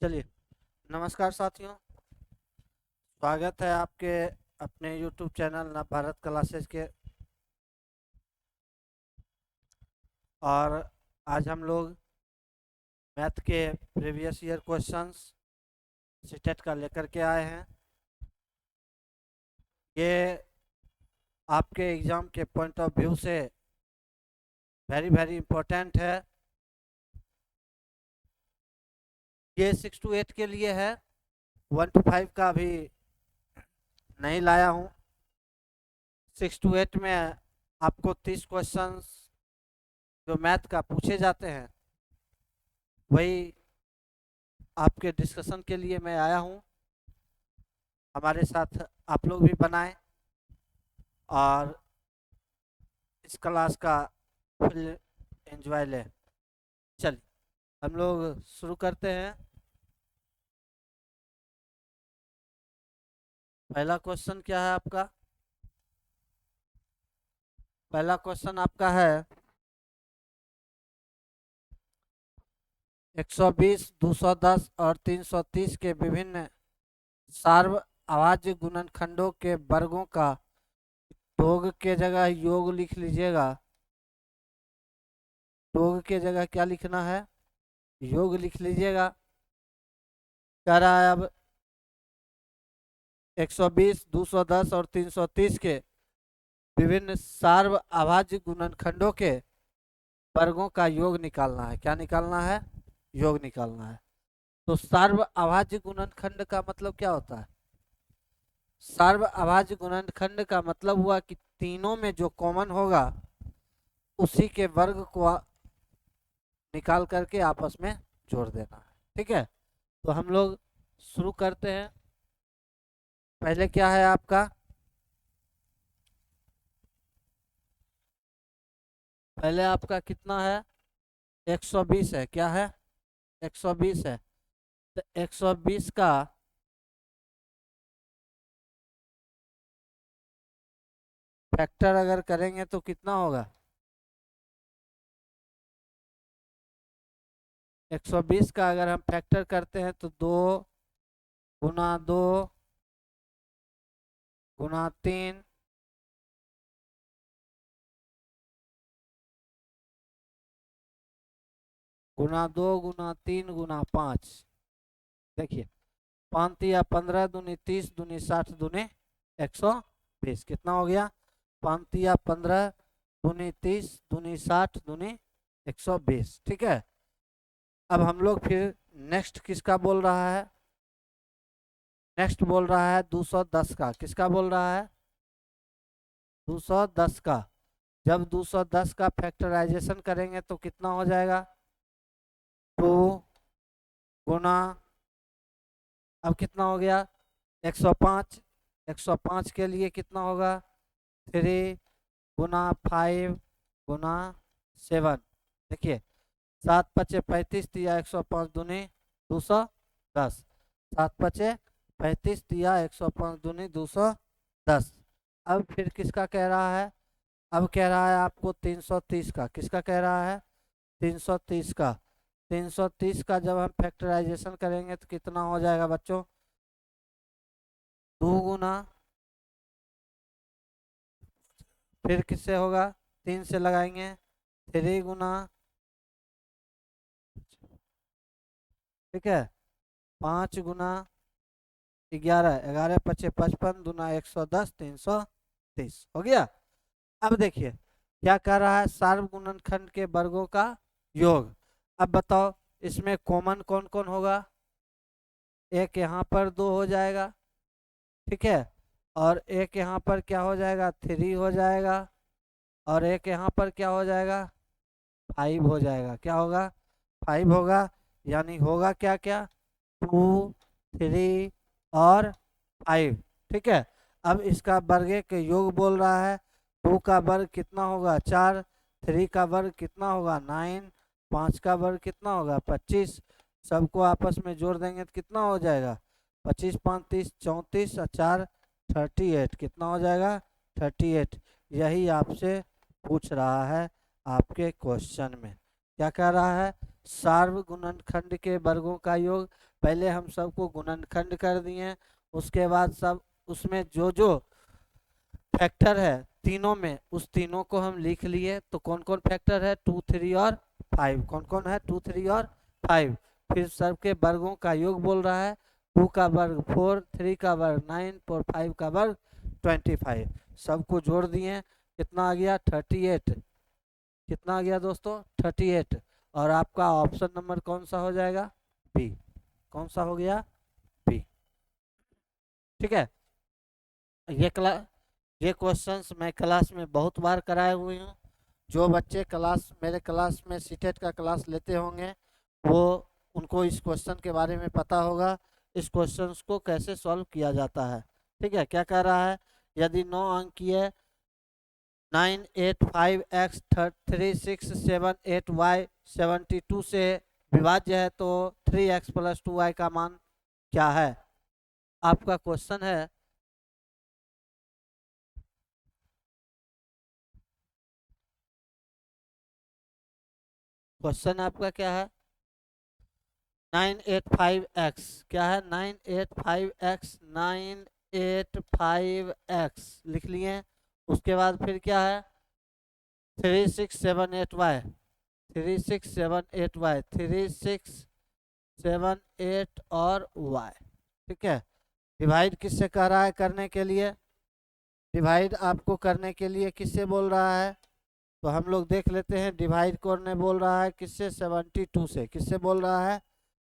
चलिए, नमस्कार साथियों। स्वागत है आपके अपने YouTube चैनल नव भारत क्लासेस के। और आज हम लोग मैथ के प्रीवियस ईयर क्वेश्चंस सीटेट का लेकर के आए हैं। ये आपके एग्ज़ाम के पॉइंट ऑफ व्यू से वेरी वेरी इम्पोर्टेंट है। ये 6 to 8 के लिए है, 1 to 5 का अभी नहीं लाया हूँ। 6 to 8 में आपको 30 क्वेश्चंस जो मैथ का पूछे जाते हैं वही आपके डिस्कशन के लिए मैं आया हूँ। हमारे साथ आप लोग भी बनाएं और इस क्लास का फुल एंजॉय लें। चलिए, हम लोग शुरू करते हैं। पहला क्वेश्चन क्या है आपका? पहला क्वेश्चन आपका है 120, 210 और 330 के विभिन्न सार्व अभाज्य गुणनखंडों के वर्गों का योग के जगह योग लिख लीजिएगा। योग के जगह क्या लिखना है? योग लिख लीजिएगा। कह रहा है अब 120, 210 और 330 के विभिन्न सार्व अभाज्य गुणनखंडों के वर्गों का योग निकालना है। क्या निकालना है? योग निकालना है। तो सार्व अभाज्य गुणनखंड का मतलब क्या होता है? सार्व अभाज्य गुणनखंड का मतलब हुआ कि तीनों में जो कॉमन होगा उसी के वर्ग को निकाल करके आपस में जोड़ देना है। ठीक है, तो हम लोग शुरू करते हैं। पहले क्या है आपका? पहले आपका कितना है? 120 है। क्या है? 120 है। तो 120 का फैक्टर अगर करेंगे तो कितना होगा? 120 का अगर हम फैक्टर करते हैं तो 2 गुना 2 गुना 3 गुना 2 गुना 3 गुना 5। देखिए, 5 या 15 दूनी 30 दूनी 60 दूनी 120। कितना हो गया? 5 या 15 दूनी 30 दूनी 60 दूनी 120। ठीक है, अब हम लोग फिर नेक्स्ट किसका बोल रहा है? नेक्स्ट बोल रहा है 210 का। किसका बोल रहा है? 210 का। जब 210 का फैक्टराइजेशन करेंगे तो कितना हो जाएगा? 2 गुना, अब कितना हो गया? 105। 105 के लिए कितना होगा? 3 गुना 5 गुना 7। देखिए, 7 पचे 35 दिया 105 दूनी 210। 7 पचे 35 दिया 105 दूनी 210। अब फिर किसका कह रहा है? अब कह रहा है आपको 330 का। किसका कह रहा है? 330 का। 330 का जब हम फैक्टराइजेशन करेंगे तो कितना हो जाएगा बच्चों? 2 गुना, फिर किससे होगा? 3 से लगाएंगे, 3 गुना, ठीक है, 5 गुना 11, 11 पचे 55 दूना 110, 330 हो गया। अब देखिए क्या कर रहा है? सार्व गुणनखंड के वर्गों का योग। अब बताओ इसमें कॉमन कौन कौन होगा? एक यहाँ पर 2 हो जाएगा, ठीक है, और एक यहाँ पर क्या हो जाएगा? 3 हो जाएगा, और एक यहाँ पर क्या हो जाएगा? 5 हो जाएगा। क्या होगा? 5 होगा। यानी होगा क्या क्या? 2, 3 और 5। ठीक है, अब इसका वर्ग के योग बोल रहा है। 2 का वर्ग कितना होगा? 4। 3 का वर्ग कितना होगा? 9। 5 का वर्ग कितना होगा? 25। सबको आपस में जोड़ देंगे तो कितना हो जाएगा? 25 5 30 34 और 4 38। कितना हो जाएगा? 38। यही आपसे पूछ रहा है आपके क्वेश्चन में। क्या कह रहा है? सार्व गुणनखंड के वर्गों का योग। पहले हम सबको गुणनखंड कर दिए, उसके बाद सब उसमें जो जो फैक्टर है तीनों में, उस तीनों को हम लिख लिए। तो कौन कौन फैक्टर है, 2, 3 और 5। कौन कौन है, 2, 3 और 5। फिर सबके वर्गों का योग बोल रहा है, 2 का वर्ग 4, 3 का वर्ग 9 और 5 का वर्ग 25। सबको जोड़ दिए, कितना आ गया, 38। कितना आ गया दोस्तों, 38। और आपका ऑप्शन नंबर कौन सा हो जाएगा, बी। कौन सा हो गया, बी। ठीक है। ये क्वेश्चंस मैं क्लास में बहुत बार कराए हुए हूँ। जो बच्चे मेरे क्लास में सीटेट का क्लास लेते होंगे वो उनको इस क्वेश्चन के बारे में पता होगा, इस क्वेश्चन को कैसे सॉल्व किया जाता है। ठीक है, क्या कह रहा है, यदि 9 अंकीय 985x 3678y 72 से विभाज्य है तो 3x + 2y का मान क्या है। आपका क्वेश्चन है, क्वेश्चन आपका क्या है, 985x क्या है, 985x 985x लिख लिए। उसके बाद फिर क्या है, 3678y 3678y 3678 और y। ठीक है, डिवाइड किससे कर रहा है, करने के लिए डिवाइड आपको करने के लिए किससे बोल रहा है, तो हम लोग देख लेते हैं। डिवाइड करने बोल रहा है किससे, 72 से। किससे बोल रहा है,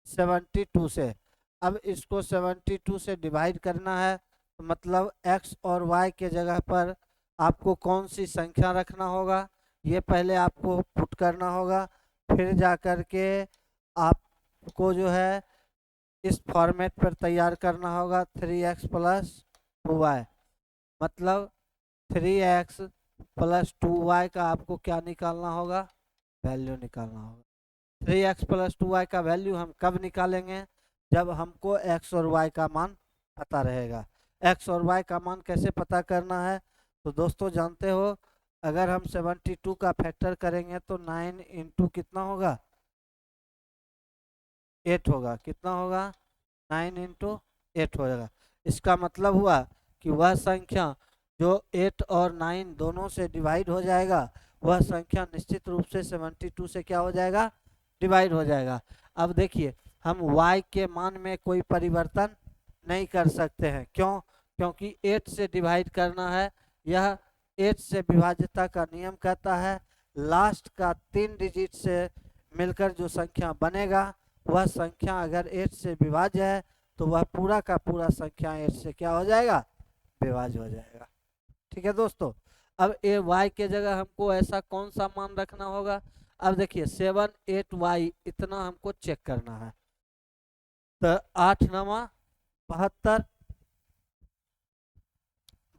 72 से। अब इसको 72 से डिवाइड करना है, तो मतलब x और y के जगह पर आपको कौन सी संख्या रखना होगा, ये पहले आपको पुट करना होगा। फिर जा कर के आपको जो है इस फॉर्मेट पर तैयार करना होगा, 3x + 2y। मतलब 3x + 2y का आपको क्या निकालना होगा, वैल्यू निकालना होगा। 3x + 2y का वैल्यू हम कब निकालेंगे, जब हमको x और y का मान पता रहेगा। x और y का मान कैसे पता करना है, तो दोस्तों जानते हो, अगर हम 72 का फैक्टर करेंगे तो 9 इंटू कितना होगा, 8 होगा। कितना होगा, 9 इंटू 8 हो जाएगा। इसका मतलब हुआ कि वह संख्या जो 8 और 9 दोनों से डिवाइड हो जाएगा, वह संख्या निश्चित रूप से 72 से क्या हो जाएगा, डिवाइड हो जाएगा। अब देखिए, हम y के मान में कोई परिवर्तन नहीं कर सकते हैं। क्यों, क्योंकि 8 से डिवाइड करना है। यह 8 से विभाज्यता का नियम कहता है, लास्ट का 3 डिजिट से मिलकर जो संख्या बनेगा, वह संख्या अगर 8 से विभाज्य है तो वह पूरा का पूरा संख्या 8 से क्या हो जाएगा, विभाज्य हो जाएगा। ठीक है दोस्तों। अब ए y के जगह हमको ऐसा कौन सा मान रखना होगा, अब देखिए 7 8y इतना हमको चेक करना है। तो 8 9 72,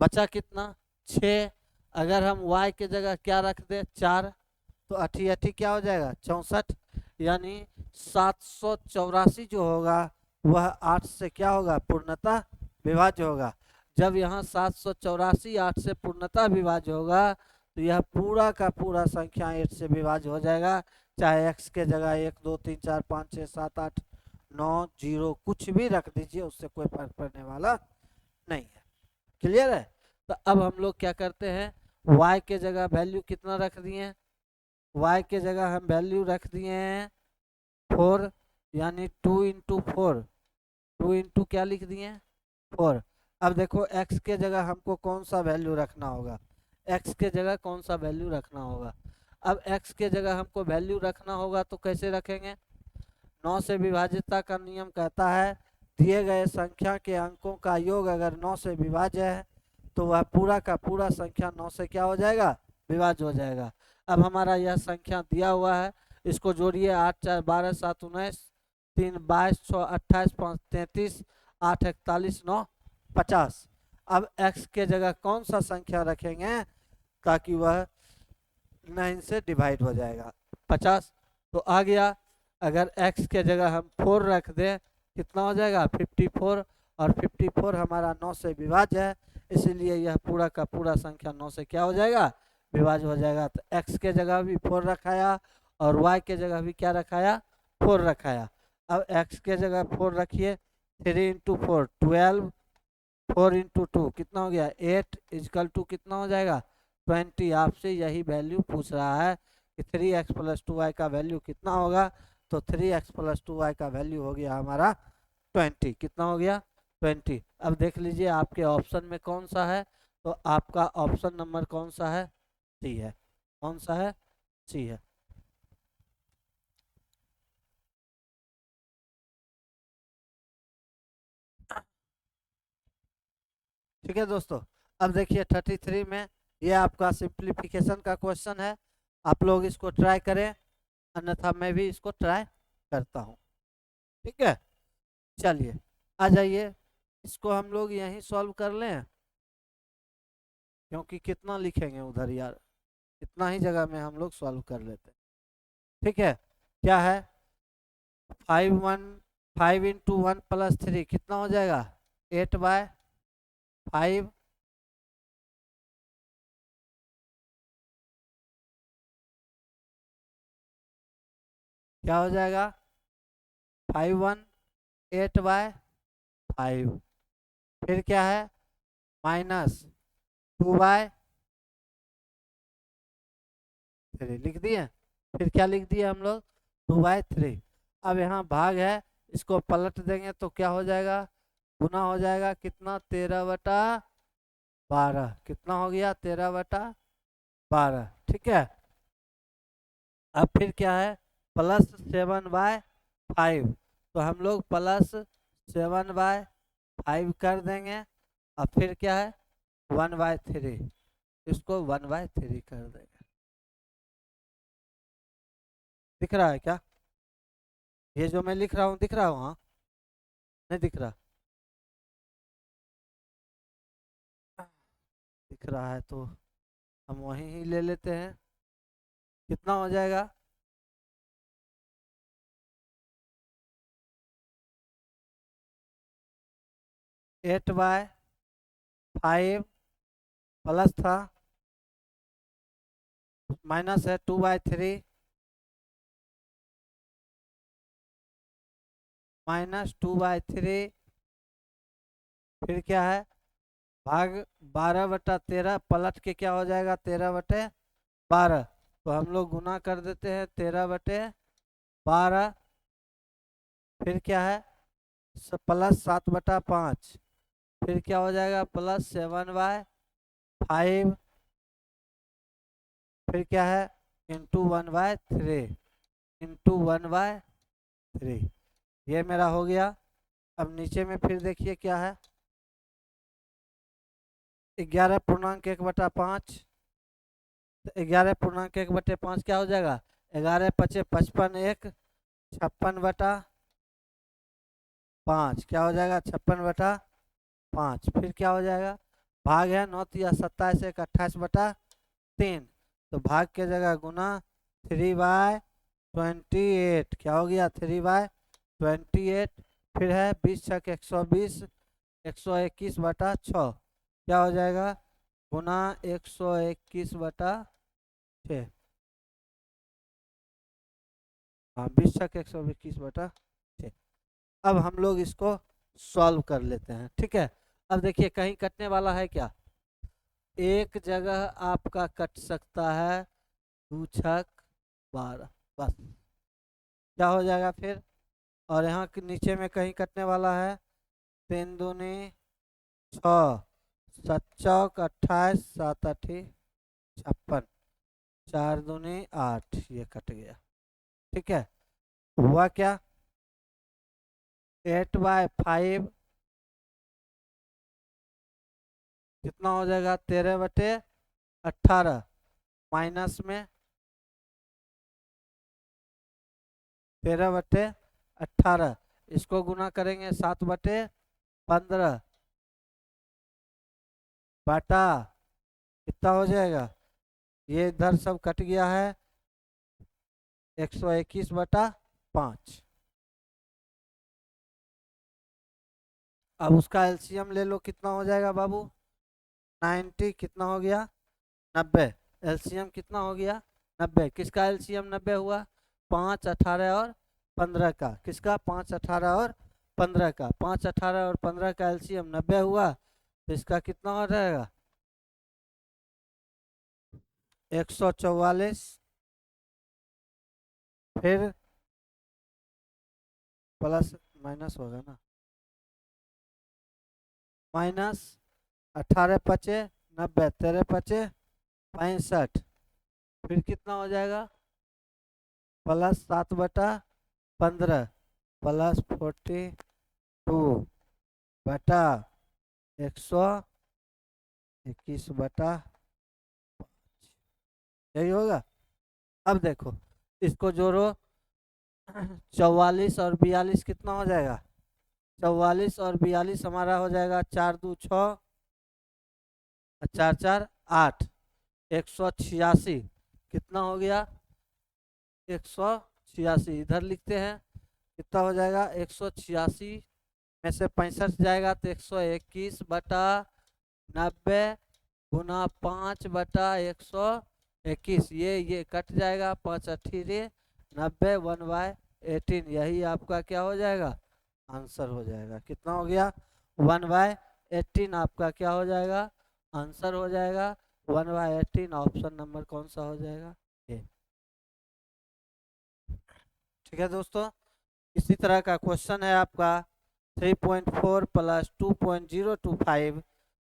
बचा कितना, 6। अगर हम y के जगह क्या रख दें, 4, तो 8 8 क्या हो जाएगा, 64। यानी 784 जो होगा वह 8 से क्या होगा, पूर्णतः विभाज्य होगा। जब यहाँ 784 8 से पूर्णतः विभाज्य होगा तो यह पूरा का पूरा संख्या 8 से विभाज्य हो जाएगा। चाहे x के जगह 1 2 3 4 5 6 7 8 9 0 कुछ भी रख दीजिए, उससे कोई फर्क पड़ने वाला नहीं है। क्लियर है। तो अब हम लोग क्या करते हैं, y के जगह वैल्यू कितना रख दिए, y के जगह हम वैल्यू रख दिए हैं 4, यानी 2 इंटू 4, 2 इंटू क्या लिख दिए, 4। अब देखो x के जगह हमको कौन सा वैल्यू रखना होगा, x के जगह कौन सा वैल्यू रखना होगा। अब x के जगह हमको वैल्यू रखना होगा तो कैसे रखेंगे, 9 से विभाज्यता का नियम कहता है, दिए गए संख्या के अंकों का योग अगर 9 से विभाज्य है तो वह पूरा का पूरा संख्या 9 से क्या हो जाएगा, विभाज्य हो जाएगा। अब हमारा यह संख्या दिया हुआ है, इसको जोड़िए, 8 4 12 7 19, 3 22 6 28 5 33 8 41 9 50। अब x के जगह कौन सा संख्या रखेंगे ताकि वह 9 से डिवाइड हो जाएगा, 50। तो आ गया। अगर x के जगह हम 4 रख दें कितना हो जाएगा, 54। और 54 हमारा 9 से विभाज्य है, इसलिए यह पूरा का पूरा संख्या 9 से क्या हो जाएगा, विभाज्य हो जाएगा। तो x के जगह भी 4 रखाया और y के जगह भी क्या रखाया, 4 रखाया। अब x के जगह 4 रखिए, 3 इंटू 4 12, 4 इंटू 2 कितना हो गया 8 इजकल टू कितना हो जाएगा 20। आपसे यही वैल्यू पूछ रहा है कि 3x प्लस 2y का वैल्यू कितना होगा, तो 3x प्लस 2y का वैल्यू हो गया हमारा 20। कितना हो गया 20। अब देख लीजिए आपके ऑप्शन में कौन सा है, तो आपका ऑप्शन नंबर कौन सा है, सी है। कौन सा है, सी है। ठीक है दोस्तों, अब देखिए 33 में ये आपका सिंप्लीफिकेशन का क्वेश्चन है, आप लोग इसको ट्राई करें, अन्यथा मैं भी इसको ट्राई करता हूँ। ठीक है, चलिए आ जाइए, इसको हम लोग यहीं सॉल्व कर लें, क्योंकि कितना लिखेंगे उधर यार, इतना ही जगह में हम लोग सॉल्व कर लेते हैं। ठीक है, क्या है 5 इंटू 1 प्लस 3 कितना हो जाएगा 8/5, क्या हो जाएगा 8/5। फिर क्या है -2/3 लिख दिए। फिर क्या लिख दिए हम लोग 2/3। अब यहाँ भाग है, इसको पलट देंगे तो क्या हो जाएगा, गुना हो जाएगा कितना 13/12। कितना हो गया 13/12। ठीक है, अब फिर क्या है +7/5, तो हम लोग +7/5 कर देंगे। अब फिर क्या है 1/3, इसको 1/3 कर देंगे। दिख रहा है क्या, ये जो मैं लिख रहा हूँ दिख रहा हूँ, हाँ नहीं दिख रहा, दिख रहा है तो हम वहीं ही ले लेते हैं। कितना हो जाएगा 8/5 प्लस था, माइनस है 2/3, -2/3। फिर क्या है भाग 12/13, पलट के क्या हो जाएगा 13/12। तो हम लोग गुना कर देते हैं 13/12। फिर क्या है +7/5। फिर क्या हो जाएगा +7/5। फिर क्या है इंटू 1/3, इंटू 1/3। ये मेरा हो गया। अब नीचे में फिर देखिए क्या है 11.1/5। 11.1/5 क्या हो जाएगा 11×5 = 55, 56/5 क्या हो जाएगा 56/5। फिर क्या हो जाएगा भाग है 9×3 = 27, 1 28/3, तो भाग के जगह गुना 3/28, क्या हो गया 3/28। फिर है 20×6 = 120, 121/6 क्या हो जाएगा गुना 121/6। हाँ 20×6 = 121/6। अब हम लोग इसको सॉल्व कर लेते हैं। ठीक है, अब देखिए कहीं कटने वाला है क्या, एक जगह आपका कट सकता है 2×6 = 12, बस क्या हो जाएगा फिर। और यहाँ के नीचे में कहीं कटने वाला है 3×2 = 6, 7×4 = 28, 7×8 = 56, 4×2 = 8, ये कट गया। ठीक है, हुआ क्या 8/5 कितना हो जाएगा 13/18, माइनस में 13/18, इसको गुना करेंगे 7/15 बटा कितना हो जाएगा, ये इधर सब कट गया है 121/5। अब उसका एलसीएम ले लो, कितना हो जाएगा बाबू 90, कितना हो गया 90। एलसीएम कितना हो गया 90, किसका एलसीएम 90 हुआ? 5, 18 और 15 का, किसका? 5, 18 और 15 का, 5, 18 और 15 का एलसीएम 90 हुआ, तो इसका कितना हो जाएगा? 144, फिर प्लस माइनस होगा ना, माइनस 18 पचे 90, 13 पचे 65, फिर कितना हो जाएगा? प्लस 7/15 प्लस 42 बटा 121/5, यही होगा। अब देखो इसको जोड़ो, 44 और 42 कितना हो जाएगा? 44 और 42 हमारा हो जाएगा 4 2 6, 4 4 8, 186, कितना हो गया? 186, इधर लिखते हैं कितना हो जाएगा? 186 में से 65 जाएगा तो 121/90 गुना 5/121, ये कट जाएगा, 5 अट्ठी 90, 1/18, यही आपका क्या हो जाएगा? आंसर हो जाएगा। कितना हो गया? 1/18 आपका क्या हो जाएगा? आंसर हो जाएगा। 1/18 ऑप्शन नंबर कौन सा हो जाएगा? ए। ठीक है दोस्तों, इसी तरह का क्वेश्चन है आपका 3.4 प्लस 2.025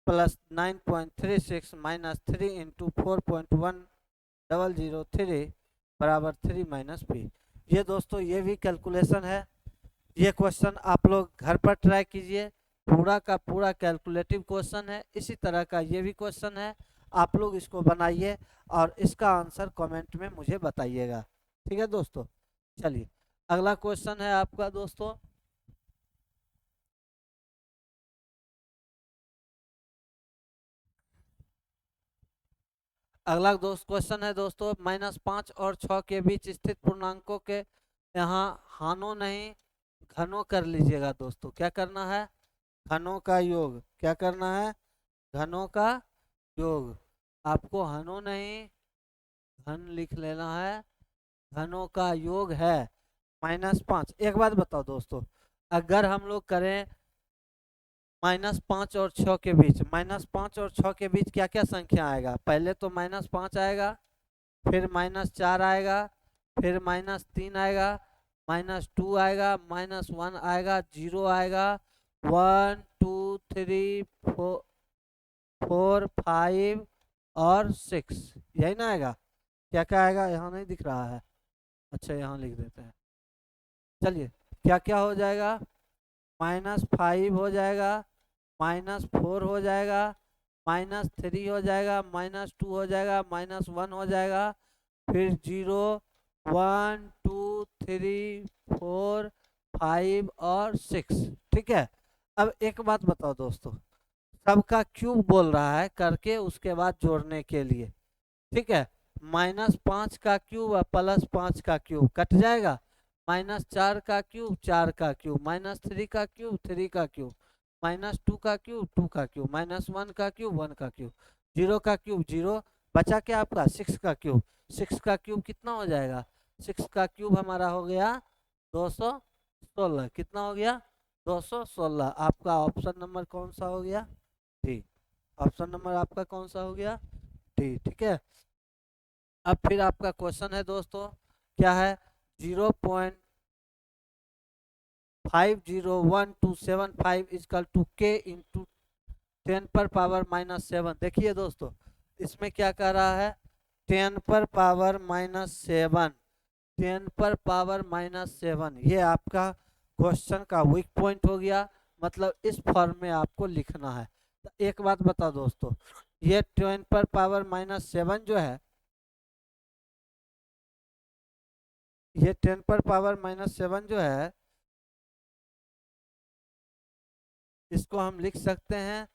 प्लस 9.36 माइनस 3 इंटू 4.1003 बराबर 3 माइनस पी। ये दोस्तों ये भी कैलकुलेशन है, ये क्वेश्चन आप लोग घर पर ट्राई कीजिए, पूरा का पूरा कैलकुलेटिव क्वेश्चन है। इसी तरह का ये भी क्वेश्चन है, आप लोग इसको बनाइए और इसका आंसर कमेंट में मुझे बताइएगा। ठीक है दोस्तों, चलिए अगला क्वेश्चन है आपका दोस्तों, अगला दोस्त क्वेश्चन है दोस्तों, -5 और 6 के बीच स्थित पूर्णांकों के यहाँ हानों नहीं घनों कर लीजिएगा दोस्तों। क्या करना है? घनों का योग। क्या करना है? घनों का योग। आपको हनों नहीं घन लिख लेना है, घनों का योग है -5। एक बात बताओ दोस्तों, अगर हम लोग करें -5 और 6 के बीच, -5 और 6 के बीच क्या क्या संख्या आएगा? पहले तो -5 आएगा, फिर -4 आएगा, फिर -3 आएगा, -2 आएगा, -1 आएगा, 0 आएगा, 1 2 3 4 5 और 6, यही ना आएगा? क्या क्या आएगा? यहाँ नहीं दिख रहा है, अच्छा यहाँ लिख देते हैं। चलिए क्या क्या हो जाएगा? -5 हो जाएगा, -4 हो जाएगा, -3 हो जाएगा, -2 हो जाएगा, -1 हो जाएगा, फिर 0 1 2 3 4 5 और 6। ठीक है, अब एक बात बताओ दोस्तों, सबका क्यूब बोल रहा है करके उसके बाद जोड़ने के लिए। ठीक है, -5 का क्यूब और +5 का क्यूब कट जाएगा, -4 का क्यूब 4 का क्यूब, -3 का क्यूब 3 का क्यूब, -2 का क्यूब 2 का क्यूब, -1 का क्यूब 1 का क्यूब, 0 का क्यूब 0, बचा क्या आपका? 6 का क्यूब। 6 का क्यूब कितना हो जाएगा? 6 का क्यूब हमारा हो गया 216। कितना हो गया? 216। आपका ऑप्शन नंबर कौन सा हो गया? डी। ऑप्शन नंबर आपका कौन सा हो गया? डी। ठीक है, अब फिर आपका क्वेश्चन है दोस्तों, क्या है? 0.501275 इजकल टू के इंटू 10⁻⁻7। देखिए दोस्तों इसमें क्या कह रहा है? 10⁻⁻7, 10⁻⁻7, ये आपका क्वेश्चन का वीक पॉइंट हो गया, मतलब इस फॉर्म में आपको लिखना है। तो एक बात बताओ दोस्तों, ये 10⁻⁻7 जो है, ये 10⁻⁻7 जो है, इसको हम लिख सकते हैं,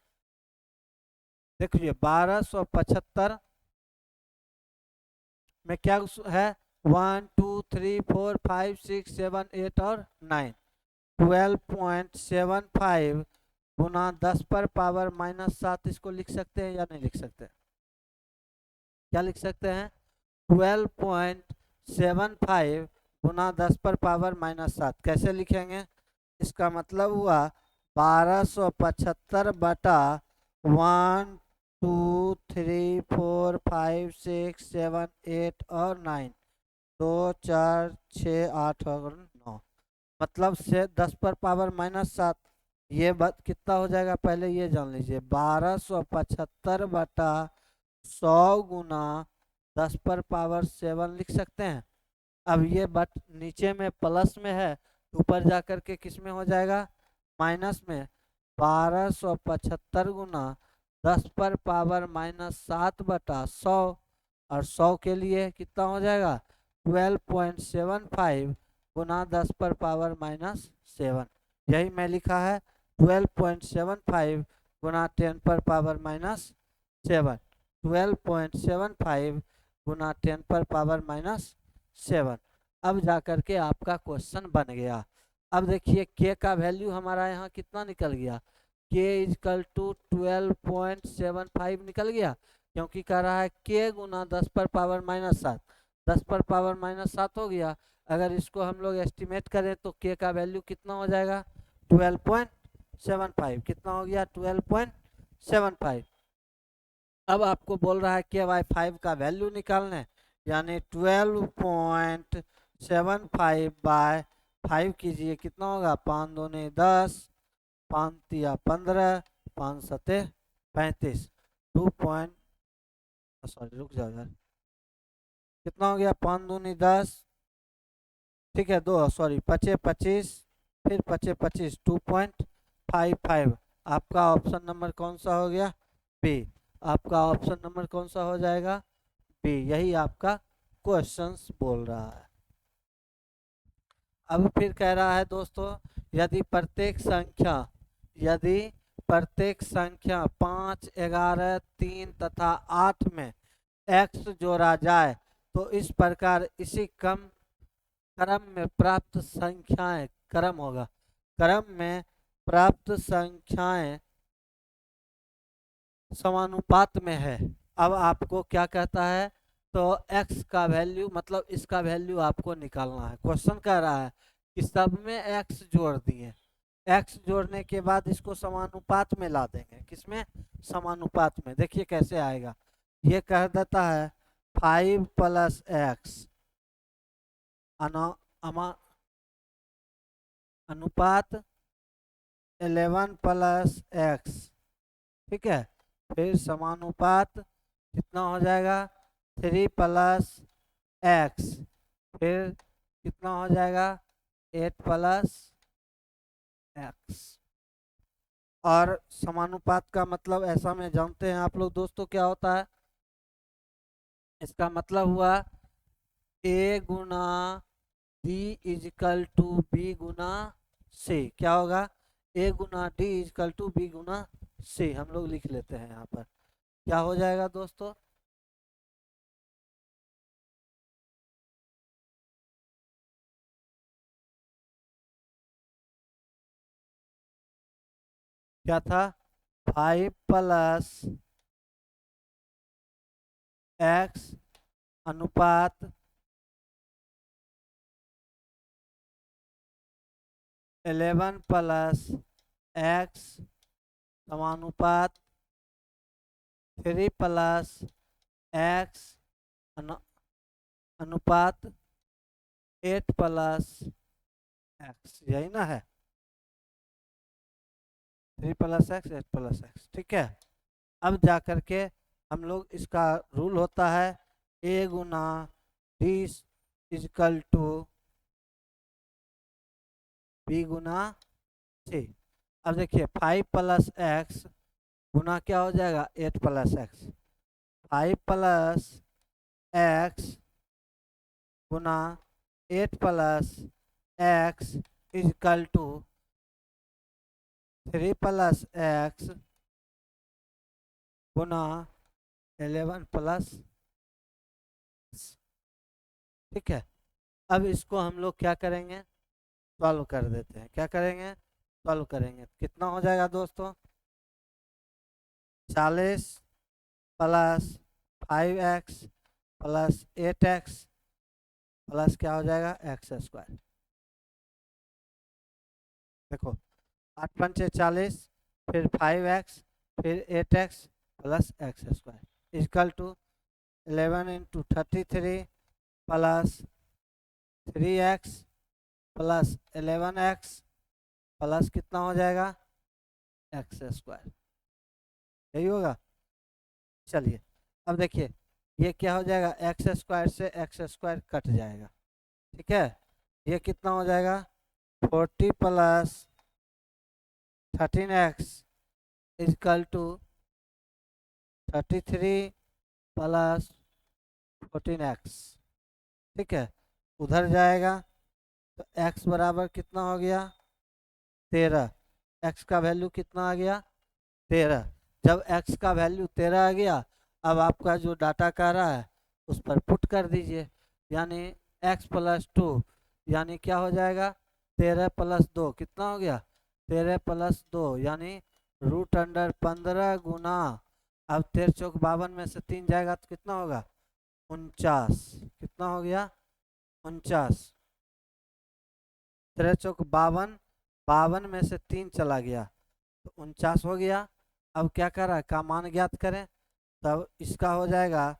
देखिए 1275 में क्या है? 1 2 3 4 5 6 7 8 और 9, 12.75 गुना 10⁻⁻7, इसको लिख सकते हैं या नहीं लिख सकते? क्या लिख सकते हैं? 12.75 गुना 10 पर पावर -7 कैसे लिखेंगे? इसका मतलब हुआ 1275 बटा 1 2 3 4 5 6 7 8 और 9, 2 4 6 8 और 9, मतलब से 10 पर पावर -7। ये बात कितना हो जाएगा पहले ये जान लीजिए, 1275 बटा 100 गुना 10 पर पावर 7 लिख सकते हैं। अब ये बट नीचे में प्लस में है, ऊपर जा कर के किस में हो जाएगा? माइनस में। 1275 गुना 10 पर पावर -7 बटा 100, और 100 के लिए कितना हो जाएगा? 12.75 गुना 10 पर पावर -7, यही मैं लिखा है 12.75 गुना 10 पर पावर -7, 12.75 गुना 10 पर पावर -7। अब जाकर के आपका क्वेश्चन बन गया। अब देखिए के का वैल्यू हमारा यहाँ कितना निकल गया? के इजकल टू 12.75 निकल गया, क्योंकि कह रहा है के गुना 10 पर पावर -7, 10 पर पावर -7 हो गया। अगर इसको हम लोग एस्टिमेट करें तो के का वैल्यू कितना हो जाएगा? 12.75। कितना हो गया? 12.75। अब आपको बोल रहा है के वाई 5 का वैल्यू निकालने, यानी 12.75 बाय 5 कीजिए, कितना होगा? 5 दूनी 10, 5 तिया 15, 5 सते 35, 2 पॉइंट, सॉरी रुक जाओ यार, कितना हो गया? 5 दूनी 10, ठीक है, 2 सॉरी 25 25, फिर 25 25, 2.55। आपका ऑप्शन नंबर कौन सा हो गया? बी। आपका ऑप्शन नंबर कौन सा हो जाएगा? बी। यही आपका क्वेश्चंस बोल रहा है। अब फिर कह रहा है दोस्तों, यदि प्रत्येक संख्या 5, 11, 3 तथा 8 में x जोड़ा जाए तो इस प्रकार इसी क्रम में प्राप्त संख्याएं, क्रम होगा, क्रम में प्राप्त संख्याएं समानुपात में है। अब आपको क्या कहता है? तो x का वैल्यू, मतलब इसका वैल्यू आपको निकालना है। क्वेश्चन कह रहा है कि सब में x जोड़ दिए, x जोड़ने के बाद इसको समानुपात में ला देंगे। किसमें? समानुपात में। देखिए कैसे आएगा, ये कह देता है 5 + x अनुपात 11 + x, ठीक है। फिर समानुपात कितना हो जाएगा? 3 + x, फिर कितना हो जाएगा? 8 + x। और समानुपात का मतलब ऐसा में जानते हैं आप लोग दोस्तों क्या होता है? इसका मतलब हुआ a गुना d इजकल टू b गुना c। क्या होगा? a गुना d इजकल टू b गुना c। हम लोग लिख लेते हैं यहाँ पर, क्या हो जाएगा दोस्तों? क्या था? 5 + x अनुपात 11 + x समानुपात 3 + x अनुपात 8 + x, यही ना है? 3 + x 8 + x, ठीक है। अब जा कर के हम लोग, इसका रूल होता है a गुना d इजकल टू b गुना c। अब देखिए 5 + x गुना क्या हो जाएगा? 8 + x। 5 + x गुना 8 + x इजकल टू 3 + x गुना 11 + x, ठीक है। अब इसको हम लोग क्या करेंगे? सॉल्व कर देते हैं। क्या करेंगे? सॉल्व करेंगे। कितना हो जाएगा दोस्तों? 40 + 5x प्लस 8x प्लस क्या हो जाएगा एक्स स्क्वायर। देखो 8 × 5 = 40, फिर 5x, फिर 8x plus x square equal to 11 × 33 plus 3x plus 11x plus कितना हो जाएगा एक्स स्क्वायर। यही होगा। चलिए अब देखिए ये क्या हो जाएगा, एक्स स्क्वायर से एक्स स्क्वायर कट जाएगा। ठीक है, ये कितना हो जाएगा 40 plus 13x equal to 33 plus 14x। ठीक है, उधर जाएगा तो x बराबर कितना हो गया 13। x का वैल्यू कितना आ गया 13। जब x का वैल्यू 13 आ गया, अब आपका जो डाटा कह रहा है उस पर पुट कर दीजिए, यानी x + 2 यानी क्या हो जाएगा 13 + 2 कितना हो गया 13 + 2 यानी √15 गुना, अब 13 × 4 = 52 में से 3 जाएगा तो कितना होगा 49। कितना हो गया 49। 13 × 4 = 52, 52 में से 3 चला गया तो 49 हो गया। अब क्या कर रहा है का मान ज्ञात करें, तब इसका हो जाएगा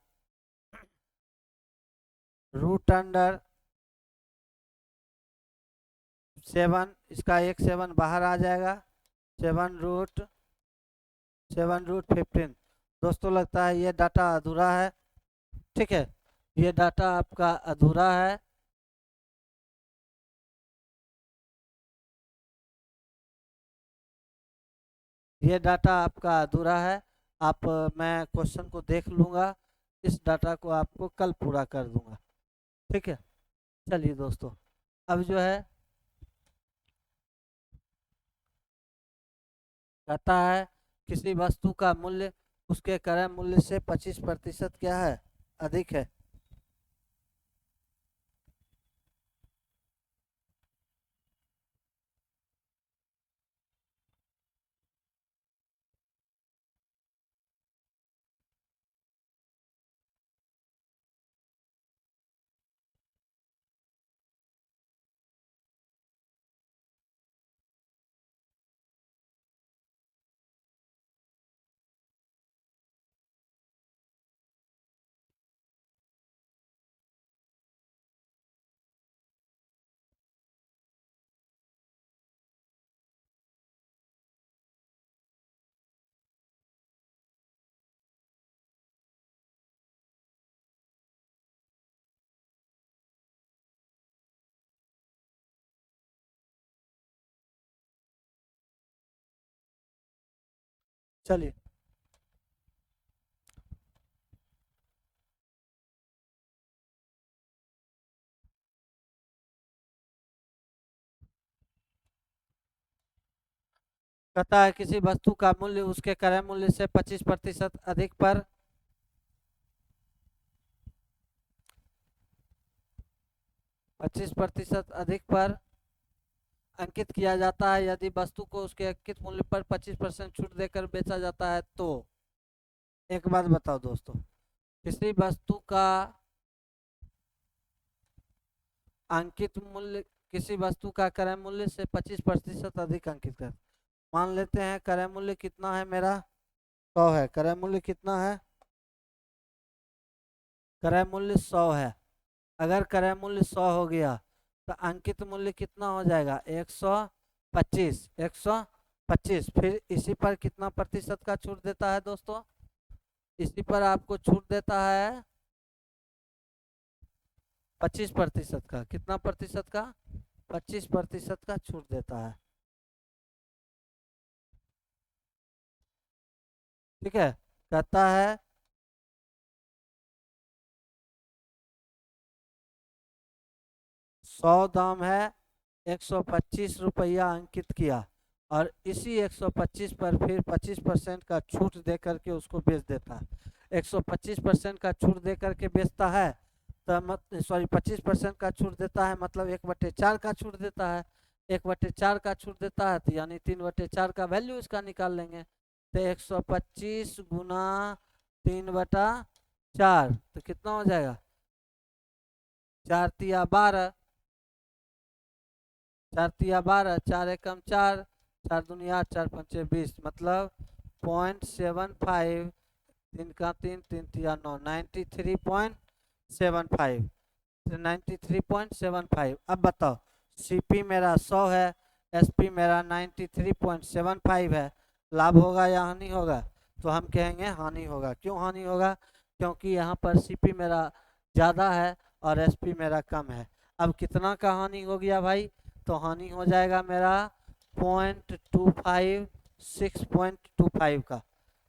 √7, इसका एक 7 बाहर आ जाएगा, 7√15। दोस्तों लगता है ये डाटा अधूरा है। ठीक है, ये डाटा आपका अधूरा है। ये डाटा आपका अधूरा है। आप मैं क्वेश्चन को देख लूँगा, इस डाटा को आपको कल पूरा कर दूंगा। ठीक है, चलिए दोस्तों अब जो है कहता है किसी वस्तु का मूल्य उसके क्रय मूल्य से 25% क्या है अधिक है। चलिए कहता है किसी वस्तु का मूल्य उसके क्रय मूल्य से 25% अधिक पर 25% अधिक पर अंकित किया जाता है। यदि वस्तु को उसके अंकित मूल्य पर 25% छूट देकर बेचा जाता है तो। एक बात बताओ दोस्तों, किसी वस्तु का अंकित मूल्य किसी वस्तु का क्रय मूल्य से 25% अधिक अंकित कर, मान लेते हैं क्रय मूल्य कितना है मेरा 100 है। क्रय मूल्य कितना है, क्रय मूल्य 100 है। अगर क्रय मूल्य 100 हो गया तो अंकित मूल्य कितना हो जाएगा 125। 125 फिर इसी पर कितना प्रतिशत का छूट देता है दोस्तों, इसी पर आपको छूट देता है 25% का। कितना प्रतिशत का 25% का छूट देता है। ठीक है, कहता है 100 दाम है 125 रुपया अंकित किया और इसी 125 पर फिर 25% का छूट दे करके उसको बेच देता है। 125% का छूट दे करके बेचता है तो सॉरी 25% का छूट देता है मतलब 1/4 का छूट देता है। 1/4 का छूट देता है तो यानी 3/4 का वैल्यू इसका निकाल लेंगे। तो 125 गुना 3/4 4, तो कितना हो जाएगा 4 तिया 12, 4 तिया 12, 4 एकम 4, 4 दूनी 8, 4 पंचे 20, मतलब 0.75, 3 का 3, 3 तिया 9, 93.75, 93.75। अब बताओ सीपी मेरा 100 है, एसपी मेरा 93.75 है, लाभ होगा या हानि होगा? तो हम कहेंगे हानि होगा। क्यों हानि होगा? क्योंकि यहाँ पर सीपी मेरा ज़्यादा है और एसपी मेरा कम है। अब कितना का हानि हो गया भाई? तो हानि हो जाएगा मेरा 0.25, 6.25 का।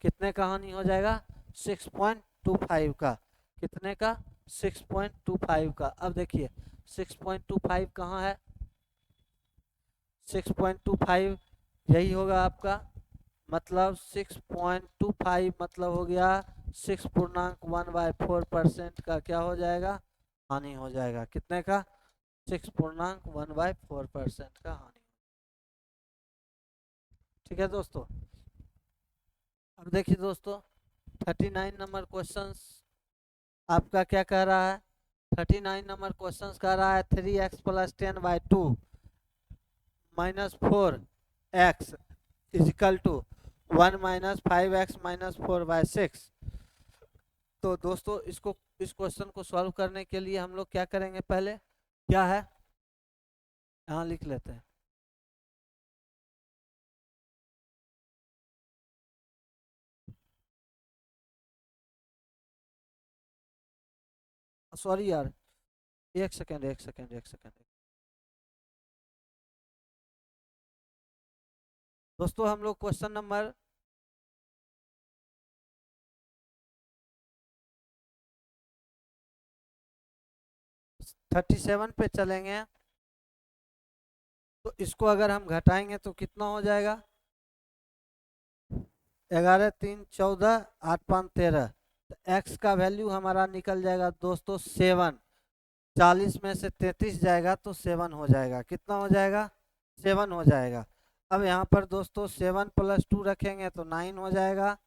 कितने का हानि हो जाएगा? 6.25 का। कितने का? 6.25 का। अब देखिए 6.25 कहाँ है? 6.25 यही होगा आपका, मतलब 6.25 मतलब हो गया 6.1/4% का क्या हो जाएगा? हानि हो जाएगा। कितने का? 6.1/4% का हानि। ठीक है दोस्तों। अब देखिए दोस्तों 39 नंबर क्वेश्चन आपका क्या कह रहा है? 39 नंबर क्वेश्चन कह रहा है 3x + 10/2 - 4x = 1 - 5x - 4/6। तो दोस्तों इस क्वेश्चन को सॉल्व करने के लिए हम लोग क्या करेंगे? पहले क्या है, यहाँ लिख लेते हैं। सॉरी यार, एक सेकेंड एक सेकेंड एक सेकेंड। दोस्तों हम लोग क्वेश्चन नंबर 37 पे चलेंगे। तो इसको अगर हम घटाएंगे तो कितना हो जाएगा? 11 3 14, 8 5 13। तो x का वैल्यू हमारा निकल जाएगा दोस्तों 7। 40 में से 33 जाएगा तो 7 हो जाएगा। कितना हो जाएगा? 7 हो जाएगा। अब यहाँ पर दोस्तों 7 + 2 रखेंगे तो 9 हो जाएगा।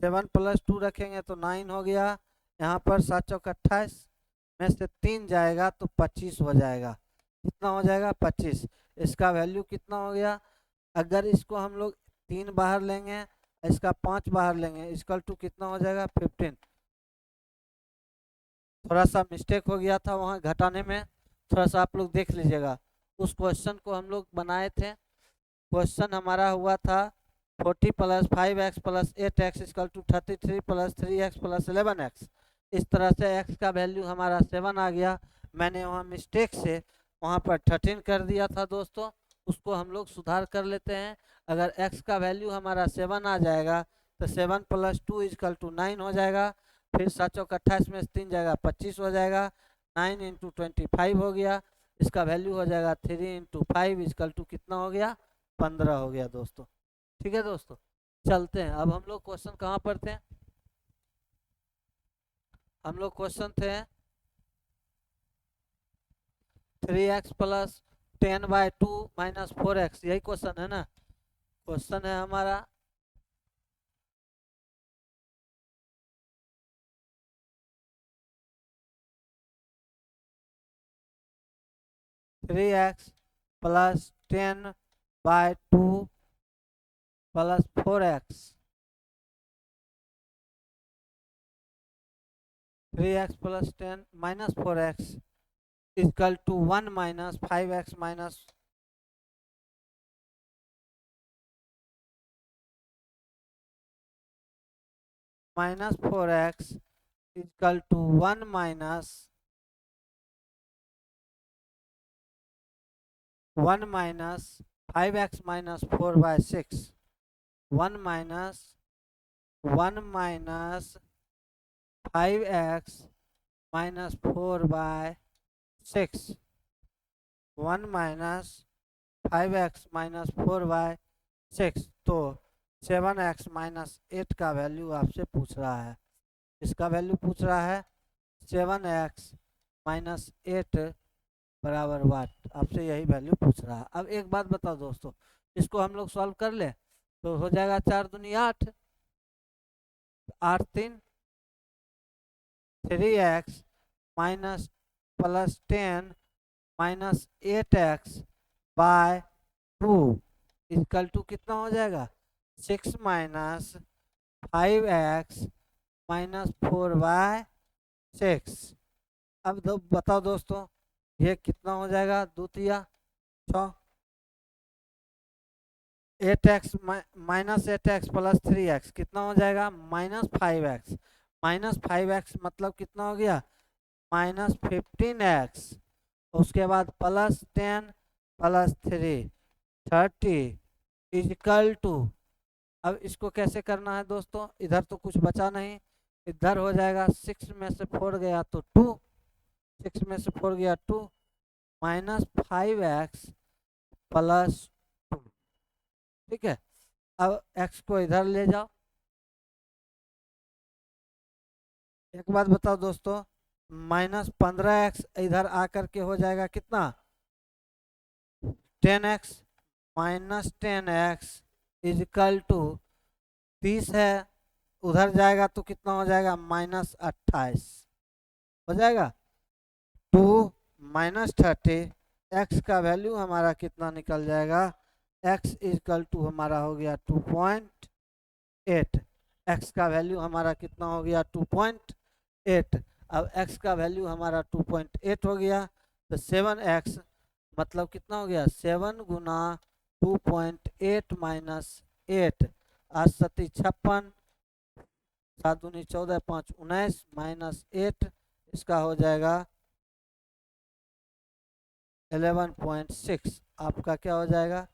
7 + 2 रखेंगे तो 9 हो गया। यहाँ पर 7 चौक 28 में से 3 जाएगा तो 25 हो जाएगा। कितना हो जाएगा? 25। इसका वैल्यू कितना हो गया? अगर इसको हम लोग 3 बाहर लेंगे, इसका 5 बाहर लेंगे, इक्वल टू कितना हो जाएगा? 15। थोड़ा सा मिस्टेक हो गया था वहाँ घटाने में, थोड़ा सा आप लोग देख लीजिएगा। उस क्वेश्चन को हम लोग बनाए थे। क्वेश्चन हमारा हुआ था 40 + 5x + 8x = 33 + 3x + 11x। इस तरह से x का वैल्यू हमारा 7 आ गया। मैंने वहाँ मिस्टेक से वहाँ पर 13 कर दिया था दोस्तों, उसको हम लोग सुधार कर लेते हैं। अगर x का वैल्यू हमारा 7 आ जाएगा तो 7 + 2 = 9 हो जाएगा। फिर 7 चौक 28 में 3 जाएगा 25 हो जाएगा। 9 × 25 हो गया। इसका वैल्यू हो जाएगा 3 × 5 = कितना हो गया? 15 हो गया दोस्तों। ठीक है दोस्तों, चलते हैं। अब हम लोग क्वेश्चन कहाँ पर थे? हम लोग क्वेश्चन थे 3x + 10/2 - 4x, यही क्वेश्चन है ना? क्वेश्चन है हमारा 3x + 10/2 + 4x। 3x + 10 - 4x = 1 - 5x - -4x = 1 - 1 - 5x - 4/6। 1 - 1 - 5x - 4/6। 1 - 5x - 4/6। तो 7x - 8 का वैल्यू आपसे पूछ रहा है। इसका वैल्यू पूछ रहा है 7x - 8 = वाट। आपसे यही वैल्यू पूछ रहा है। अब एक बात बताओ दोस्तों, इसको हम लोग सॉल्व कर ले तो हो जाएगा 4 दूनी 8। 8 3 3x minus plus 10 minus 8x by 2 equal to कितना हो जाएगा 6 माइनस 5x माइनस 4 बाय 6। अब बताओ दोस्तों ये कितना हो जाएगा, द्वितीय 6 8x minus 8x plus 3x कितना हो जाएगा माइनस 5x। माइनस 5x मतलब कितना हो गया माइनस 15x। उसके बाद प्लस 10 प्लस 3 30 इक्वल टू, अब इसको कैसे करना है दोस्तों, इधर तो कुछ बचा नहीं, इधर हो जाएगा 6 में से 4 गया तो 2, 6 में से 4 गया 2 माइनस 5x प्लस 2। ठीक है, अब x को इधर ले जाओ। एक बात बताओ दोस्तों, माइनस 15x इधर आकर के हो जाएगा कितना 10x minus 10x is equal to 30 है, उधर जाएगा तो कितना हो जाएगा माइनस 28 हो जाएगा 2 माइनस 30। x का वैल्यू हमारा कितना निकल जाएगा, x इजिकल टू हमारा हो गया 2.8। x का वैल्यू हमारा कितना हो गया 2.8। अब x का वैल्यू हमारा 2.8 हो गया तो 7x मतलब कितना हो गया 7 गुना 2.8 माइनस 8 8 सती 56 7 दूनी 14 5 19 माइनस 8 इसका हो जाएगा 11.6। आपका क्या हो जाएगा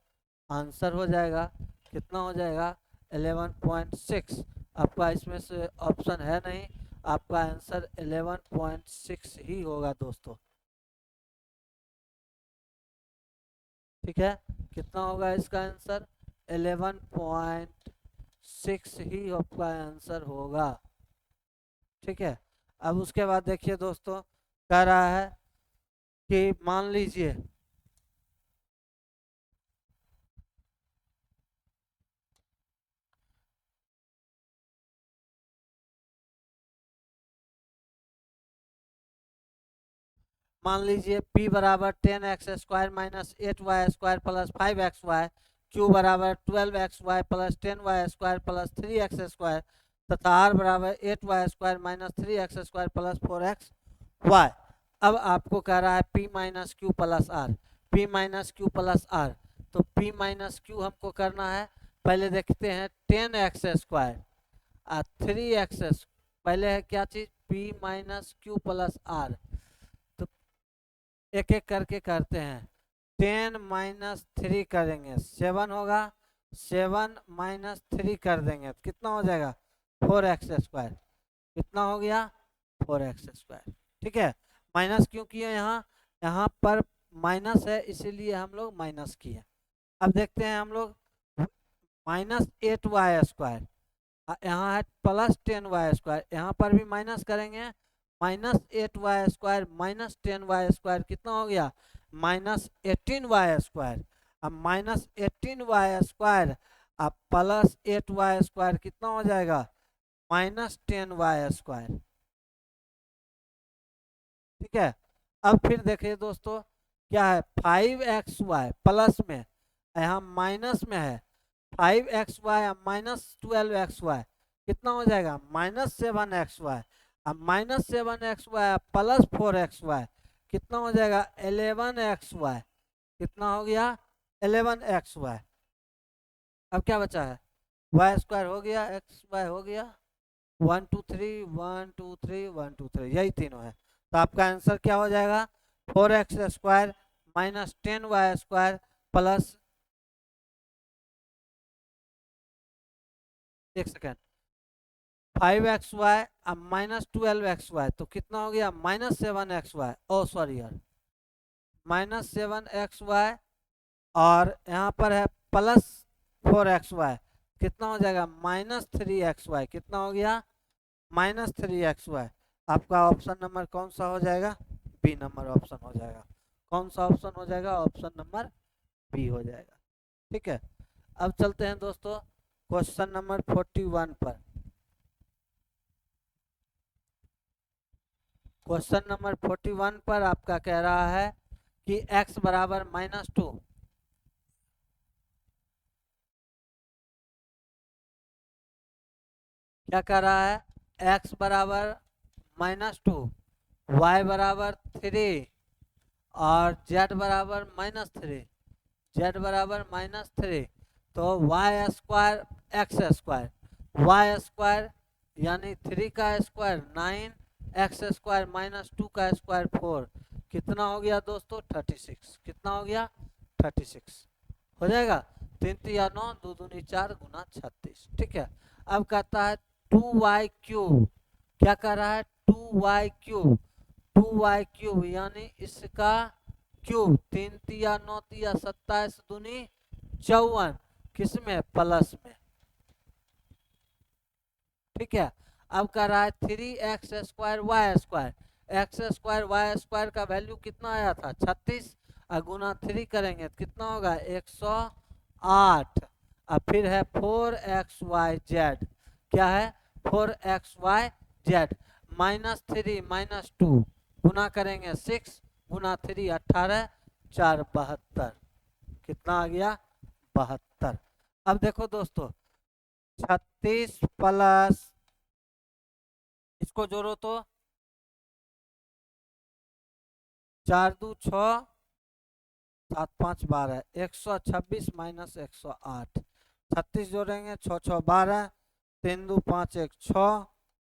आंसर हो जाएगा कितना हो जाएगा 11.6। आपका इसमें से ऑप्शन है नहीं, आपका आंसर 11.6 ही होगा दोस्तों। ठीक है, कितना होगा इसका आंसर 11.6 ही आपका आंसर होगा। ठीक है, अब उसके बाद देखिए दोस्तों कह रहा है कि मान लीजिए p बराबर 10x square minus 8y square plus 5xy, q बराबर 12xy plus 10y square plus 3x square तथा r बराबर 8y square minus 3x square plus 4xy। अब आपको कह रहा है p minus q plus r, p minus q plus r, तो p minus q हमको करना है। पहले देखते हैं 10x स्क्वायर और 3x, पहले है क्या चीज p minus q plus r, तो एक एक करके करते हैं। 10 माइनस 3 करेंगे 7 होगा, 7 माइनस 3 कर देंगे तो कितना हो जाएगा 4x स्क्वायर। कितना हो गया 4x स्क्वायर। ठीक है, माइनस क्यों किए यहाँ, यहाँ पर माइनस है इसीलिए हम लोग माइनस किए। अब देखते हैं हम लोग माइनस 8y स्क्वायर, यहाँ है प्लस 10y स्क्वायर, यहाँ पर भी माइनस करेंगे minus 8y square minus 10y square कितना हो गया माइनस 18y स्क्वायर। अब माइनस 18y स्क्वायर अब प्लस 8y स्क्वायर कितना हो जाएगा माइनस 10y स्क्वायर। ठीक है, अब फिर देखिए दोस्तों क्या है 5xy प्लस में, यहाँ माइनस में है 5xy माइनस 12xy कितना हो जाएगा माइनस 7xy। अब माइनस 7xy प्लस 4xy कितना हो जाएगा 11xy। कितना हो गया 11xy। अब क्या बचा है y स्क्वायर हो गया xy हो गया 1 2 3 1 2 3 1 2 3, यही तीनों है। तो आपका आंसर क्या हो जाएगा 4x square minus 10y square plus, एक सेकेंड 5xy अब माइनस 12xy तो कितना हो गया माइनस 7xy, ओ सॉरी यार माइनस 7xy और यहाँ पर है प्लस 4xy कितना हो जाएगा माइनस 3xy। कितना हो गया माइनस 3xy। आपका ऑप्शन नंबर कौन सा हो जाएगा बी नंबर ऑप्शन हो जाएगा। कौन सा ऑप्शन हो जाएगा ऑप्शन नंबर बी हो जाएगा। ठीक है, अब चलते हैं दोस्तों क्वेश्चन नंबर 41 पर। क्वेश्चन नंबर 41 पर आपका कह रहा है कि x बराबर -2, क्या कह रहा है, x बराबर -2, y बराबर 3 और z बराबर -3, z बराबर -3, तो y square x square, y square यानी 3 का स्क्वायर 9, एक्स स्क्वायर -2 का स्क्वायर 4, कितना हो गया दोस्तों 36, कितना हो गया 36 हो जाएगा। 3 3 9, 2 दूनी 4 गुना 36, ठीक है। अब कहता है 2y3, क्या कह रहा है 2y3, 2y3 यानी इसका क्यूब, 3 तिया 9 तिया 27 दूनी 54, किसमें प्लस में, ठीक है। अब कह रहा है 3x square y square, x square y square का वैल्यू कितना आया था 36, और गुना 3 करेंगे तो कितना होगा 108, अब फिर है 4xyz, क्या है 4xyz, -3 -2 गुना करेंगे 6 गुना 3 18, 4 72, कितना आ गया 72। अब देखो दोस्तों 36 प्लस, इसको जोड़ो तो 4 2 6 7 5 12, 126 माइनस 108, 36 जोड़ेंगे 6 6 12, 3 2 5 1 6,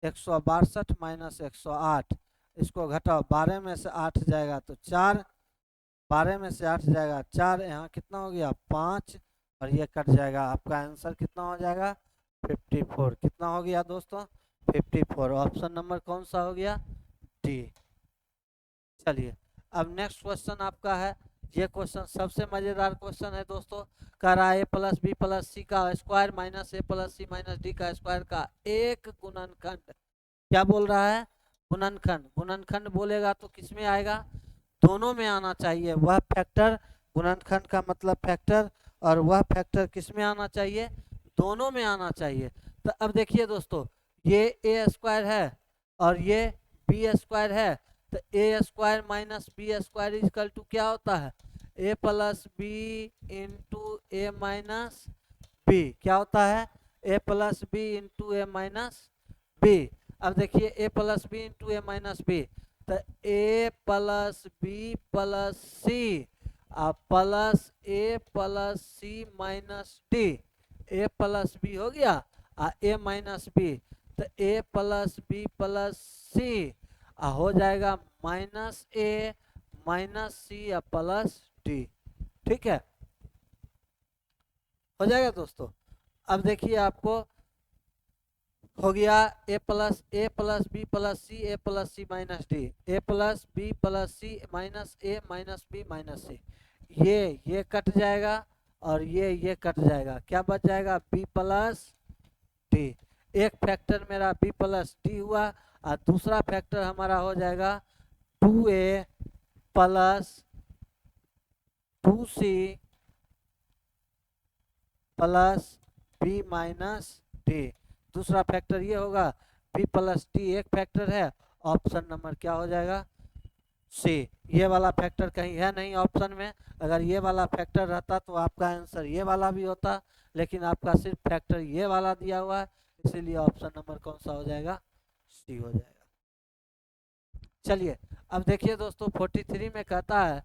162 माइनस 108, इसको घटाओ 12 में से 8 जाएगा तो 4, 12 में से 8 जाएगा 4, यहाँ कितना हो गया 5, और ये कट जाएगा, आपका आंसर कितना हो जाएगा 54, कितना हो गया दोस्तों 54, ऑप्शन नंबर कौन सा हो गया डी। चलिए अब नेक्स्ट क्वेश्चन आपका है, ये क्वेश्चन सबसे मजेदार क्वेश्चन है दोस्तों, कह रहा है a प्लस बी प्लस सी का स्क्वायर माइनस ए प्लस सी माइनस डी का स्क्वायर का एक गुणनखंड, क्या बोल रहा है गुणनखंड, गुणनखंड बोलेगा तो किसमें आएगा, दोनों में आना चाहिए, वह फैक्टर, गुणनखंड का मतलब फैक्टर, और वह फैक्टर किसमें आना चाहिए, दोनों में आना चाहिए। तो अब देखिए दोस्तों, ये ए स्क्वायर है और ये बी स्क्वायर है, तो A square minus B square equal to क्या होता है A plus B into A minus B, क्या होता है A plus B into A minus B. अब देखिए A plus B into A minus B, तो A plus B plus C plus A plus C minus D, A plus B हो गया A minus B, तो A plus B plus C हो जाएगा minus ए minus सी या plus D, ठीक है हो जाएगा दोस्तों। अब देखिए आपको हो गया ए plus B plus C minus D, A plus B plus C minus A minus B minus सी, ये कट जाएगा और ये कट जाएगा, क्या बच जाएगा बी प्लस डी, एक फैक्टर मेरा बी प्लस डी हुआ और दूसरा फैक्टर हमारा हो जाएगा 2a plus 2c plus b minus d, दूसरा फैक्टर ये होगा बी प्लस डी, एक फैक्टर है, ऑप्शन नंबर क्या हो जाएगा सी, ये वाला फैक्टर कहीं है नहीं ऑप्शन में, अगर ये वाला फैक्टर रहता तो आपका आंसर ये वाला भी होता, लेकिन आपका सिर्फ फैक्टर ये वाला दिया हुआ है, इसीलिए ऑप्शन नंबर कौन सा हो जाएगा सी हो जाएगा। चलिए अब देखिए दोस्तों 43 में कहता है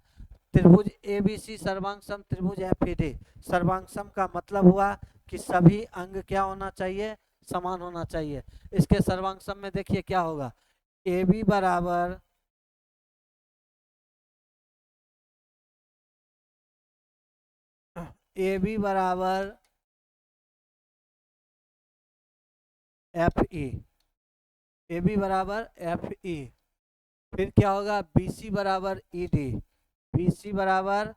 त्रिभुज एबीसी सर्वांग सम त्रिभुज एफईडी, सर्वांग सम का मतलब हुआ कि सभी अंग क्या होना चाहिए समान होना चाहिए, इसके सर्वांग सम में देखिए क्या होगा ए बी बराबर एफ ई, ए बी बराबर एफ ई, फिर क्या होगा बी सी बराबर ई डी, बी सी बराबर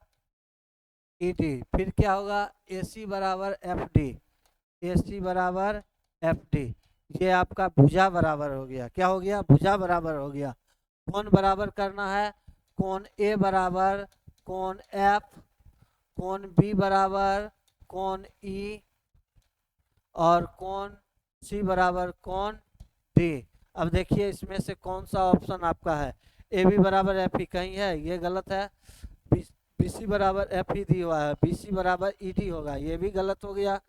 ई डी, फिर क्या होगा ए सी बराबर एफ डी, ए सी बराबर एफ डी, ये आपका भुजा बराबर हो गया, क्या हो गया भुजा बराबर हो गया। कौन बराबर करना है, कौन ए बराबर कौन एफ, कौन बी बराबर कौन ई, और कौन सी बराबर कौन डी। अब देखिए इसमें से कौन सा ऑप्शन आपका है, ए बी बराबर एफ ई कहीं है, ये गलत है। बी सी बराबर एफ ई दी हुआ है, बी सी बराबर ई डी होगा, ये भी गलत हो गया।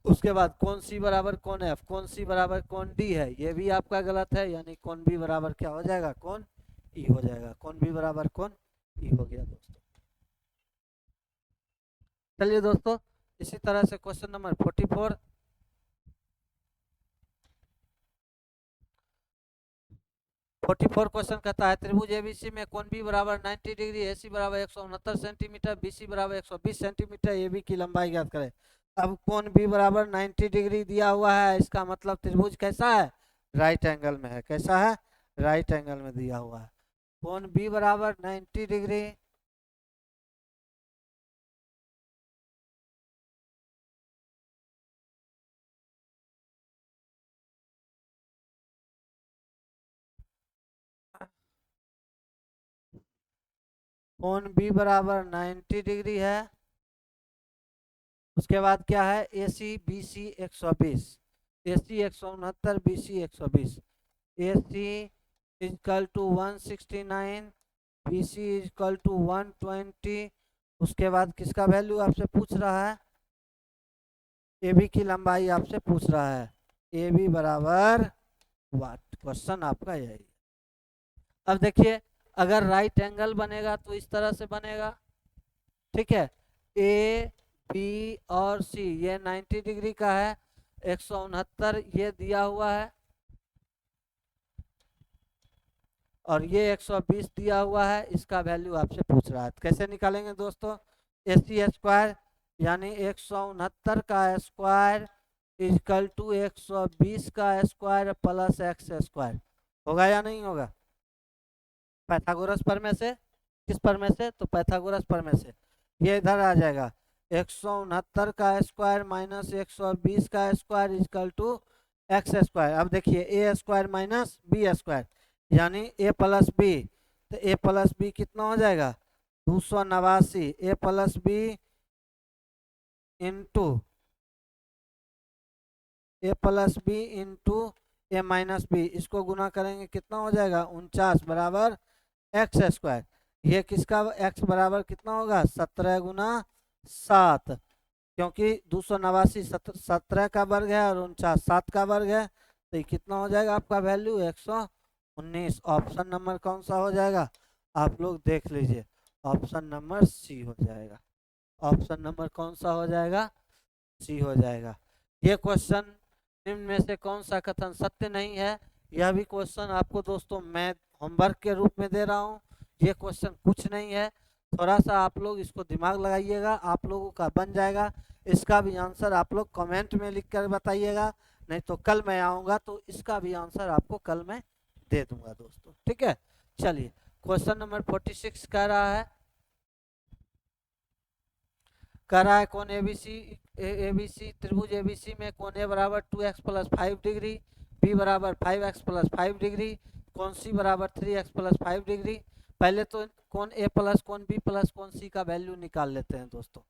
उसके बाद कौन सी बराबर कौन एफ, कौन सी बराबर कौन डी है, ये भी आपका गलत है, यानी कौन बी बराबर क्या हो जाएगा, कौन ई हो जाएगा, कौन बी बराबर कौन ई हो गया दोस्तों। चलिए दोस्तों, इसी तरह से क्वेश्चन नंबर 44। 44 क्वेश्चन कहता है त्रिभुज एबीसी में कोण बी बराबर 90 डिग्री, एसी बराबर 169 सेंटीमीटर, बीसी बराबर 120 सेंटीमीटर, एबी की लंबाई ज्ञात करें। अब कोण बी बराबर 90 डिग्री दिया हुआ है, इसका मतलब त्रिभुज कैसा है, राइट एंगल में है। कैसा है, राइट एंगल में दिया हुआ है। कोण बी बराबर 90 डिग्री, कोण बी बराबर 90 डिग्री है। उसके बाद क्या है, A C B C 120, A C 169, B C 120, A C equal to 169, B C equal to 120। उसके बाद किसका वैल्यू आपसे पूछ रहा है, ए बी की लंबाई आपसे पूछ रहा है, ए बी बराबर वाट, क्वेश्चन आपका यही। अब देखिए अगर राइट एंगल बनेगा तो इस तरह से बनेगा, ठीक है। ए बी और सी ये 90 डिग्री का है, 169 ये दिया हुआ है, और ये 120 दिया हुआ है, इसका वैल्यू आपसे पूछ रहा है। कैसे निकालेंगे दोस्तों, ए सी स्क्वायर यानी 169 का स्क्वायर इजकल टू 120 का स्क्वायर प्लस एक्स स्क्वायर, होगा या नहीं होगा, पाइथागोरस प्रमेय से। किस प्रमेय से, तो पाइथागोरस प्रमेय से। ये इधर आ जाएगा 169 का स्क्वायर माइनस 120 का square equal to x square. अब देखिए a square minus B square यानी ए प्लस बी, तो ए प्लस बी कितना हो जाएगा 289, ए plus B into A plus B into A minus B, इसको गुना करेंगे कितना हो जाएगा 49 बराबर एक्स स्क्वायर। ये किसका एक्स बराबर कितना होगा 17 गुना 7, क्योंकि 289 17 का वर्ग है और 49 7 का वर्ग है, तो ये कितना हो जाएगा आपका वैल्यू 119। ऑप्शन नंबर कौन सा हो जाएगा, आप लोग देख लीजिए, ऑप्शन नंबर सी हो जाएगा। ऑप्शन नंबर कौन सा हो जाएगा, सी हो जाएगा। ये क्वेश्चन निम्न में से कौन सा कथन सत्य नहीं है, यह भी क्वेश्चन आपको दोस्तों मैं होमवर्क के रूप में दे रहा हूँ। ये क्वेश्चन कुछ नहीं है, थोड़ा सा आप लोग इसको दिमाग लगाइएगा, आप लोगों का बन जाएगा। इसका भी आंसर आप लोग कमेंट में लिख कर बताइएगा, नहीं तो कल मैं आऊँगा तो इसका भी आंसर आपको कल मैं दे दूंगा दोस्तों, ठीक है। चलिए क्वेश्चन नंबर 46 कह रहा है, कह रहा है कोण एबीसी त्रिभुज एबीसी में कोण ए बराबर 2x प्लस 5 डिग्री, बी बराबर 5x प्लस 5 डिग्री, कोण सी बराबर 3x प्लस 5 डिग्री। पहले तो कोण ए प्लस कोण बी प्लस कोण सी का वैल्यू निकाल लेते हैं दोस्तों।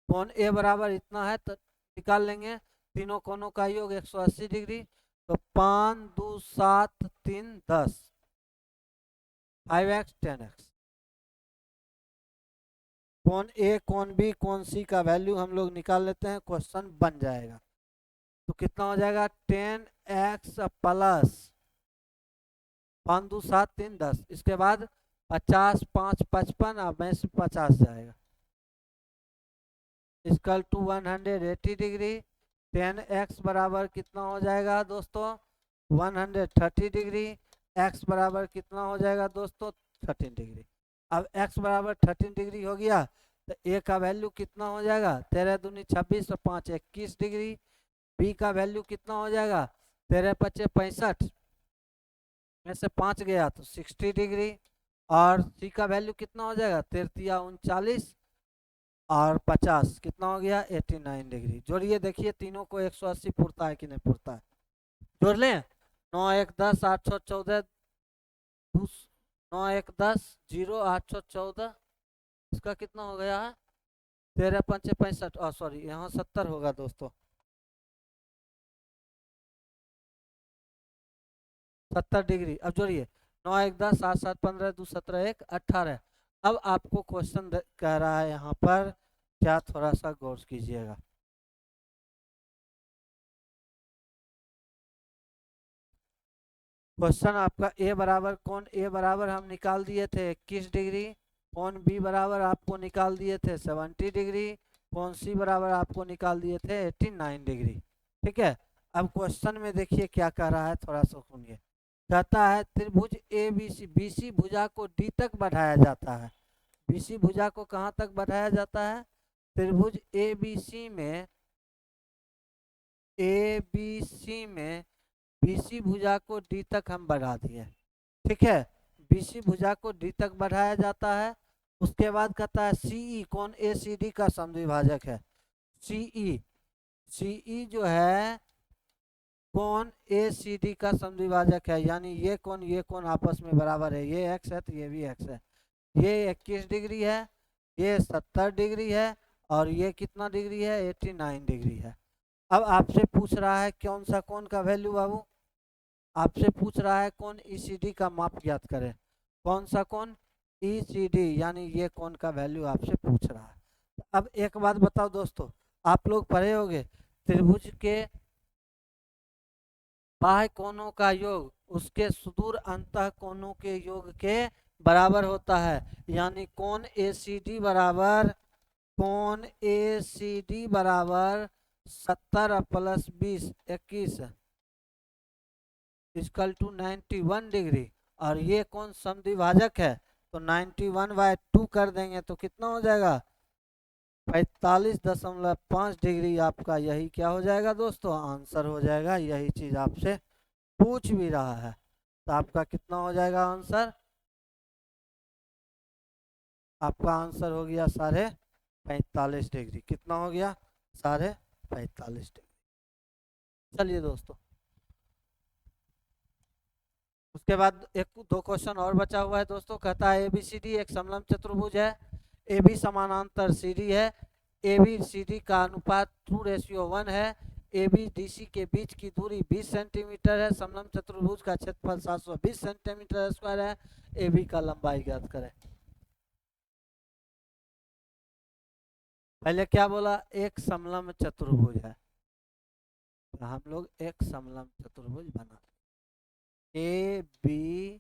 कोण ए बराबर इतना है तो निकाल लेंगे, तीनों कोणों का योग 180 डिग्री, तो 5 2 7 3 10, 5x 10x। कोण ए कोण बी कोण सी का वैल्यू हम लोग निकाल लेते हैं, क्वेश्चन बन जाएगा। तो कितना हो जाएगा 10x प्लस 5 2 7 3 10, इसके बाद 50 5 55 और में से 50 जाएगा, इक्वल टू 180 डिग्री। 10x बराबर कितना हो जाएगा दोस्तों 130 डिग्री, x बराबर कितना हो जाएगा दोस्तों 13 डिग्री। अब x बराबर 13 डिग्री हो गया, तो a का वैल्यू कितना हो जाएगा 13 दूनी 26 और 5 21 डिग्री। b का वैल्यू कितना हो जाएगा 13 5 65 में से 5 गया तो 60 डिग्री, और c का वैल्यू कितना हो जाएगा 13 39 और 50 कितना हो गया 89 डिग्री। जोड़िए देखिए तीनों को 180 पुरता है कि नहीं पुरता है, जोड़ लें। 9 1 10 8 6 14 9 1 10 0 8 14, इसका कितना हो गया है 13 5 65, सॉरी यहाँ 70 होगा दोस्तों। 70 डिग्री। अब जोड़िए, 9 1 10, 7 7 15, 2 17 1 18। अब आपको क्वेश्चन कह रहा है यहाँ पर, क्या थोड़ा सा गौर कीजिएगा। क्वेश्चन आपका ए बराबर, कौन ए बराबर हम निकाल दिए थे 21 डिग्री, कौन बी बराबर आपको निकाल दिए थे 70 डिग्री, कौन सी बराबर आपको निकाल दिए थे 89 डिग्री। ठीक है। अब क्वेश्चन में देखिए क्या कह रहा है, थोड़ा सा सुनिए। कहता है त्रिभुज ए बी सी, बी सी भुजा को डी तक बढ़ाया जाता है। बी सी भुजा को कहाँ तक बढ़ाया जाता है? त्रिभुज ए बी सी में, ए बी सी में बीसी भुजा को डी तक हम बढ़ा दिए। ठीक है, बीसी भुजा को डी तक बढ़ाया जाता है। उसके बाद कहता है सीई, कौन ए सी डी का समद्विभाजक है? सीई, सीई जो है कौन ए सी डी का समद्विभाजक है, यानी ये कौन आपस में बराबर है, ये एक्स है तो ये भी एक्स है। ये 21 डिग्री है, ये 70 डिग्री है, और ये कितना डिग्री है 89 डिग्री है। अब आपसे पूछ रहा है कौन सा कौन का वैल्यू बाबू, आपसे पूछ रहा है कौन ईसीडी का माप ज्ञात करे। कौन सा कौन? ईसीडी, यानी ये कौन का वैल्यू आपसे पूछ रहा है। अब एक बात बताओ दोस्तों, आप लोग पढ़े होंगे त्रिभुज के बाह्य कोणों का योग उसके सुदूर अंतः कोणों के योग के बराबर होता है। यानी कौन एसीडी बराबर, कौन एसीडी बराबर 70 प्लस 20 21 इक्वल टू 91 डिग्री। और ये कौन समद्विभाजक है, तो 91/2 कर देंगे तो कितना हो जाएगा 45.5 डिग्री। आपका यही क्या हो जाएगा दोस्तों, आंसर हो जाएगा। यही चीज आपसे पूछ भी रहा है, तो आपका कितना हो जाएगा आंसर, आपका आंसर हो गया 45.5 डिग्री। कितना हो गया 45.5 डिग्री। चलिए दोस्तों, उसके बाद एक दो क्वेश्चन और बचा हुआ है दोस्तों। कहता है एबीसीडी एक समलंब चतुर्भुज है, AB समानांतर CD है, ABCD का अनुपात 2:1 है, AB DC के बीच की दूरी 20 सेंटीमीटर है, समलंब चतुर्भुज का क्षेत्रफल 720 सेंटीमीटर स्क्वायर है, AB का लंबाई ज्ञात करें। पहले क्या बोला, एक समलंब चतुर्भुज है, तो हम लोग एक समलंब चतुर्भुज बना ABCD,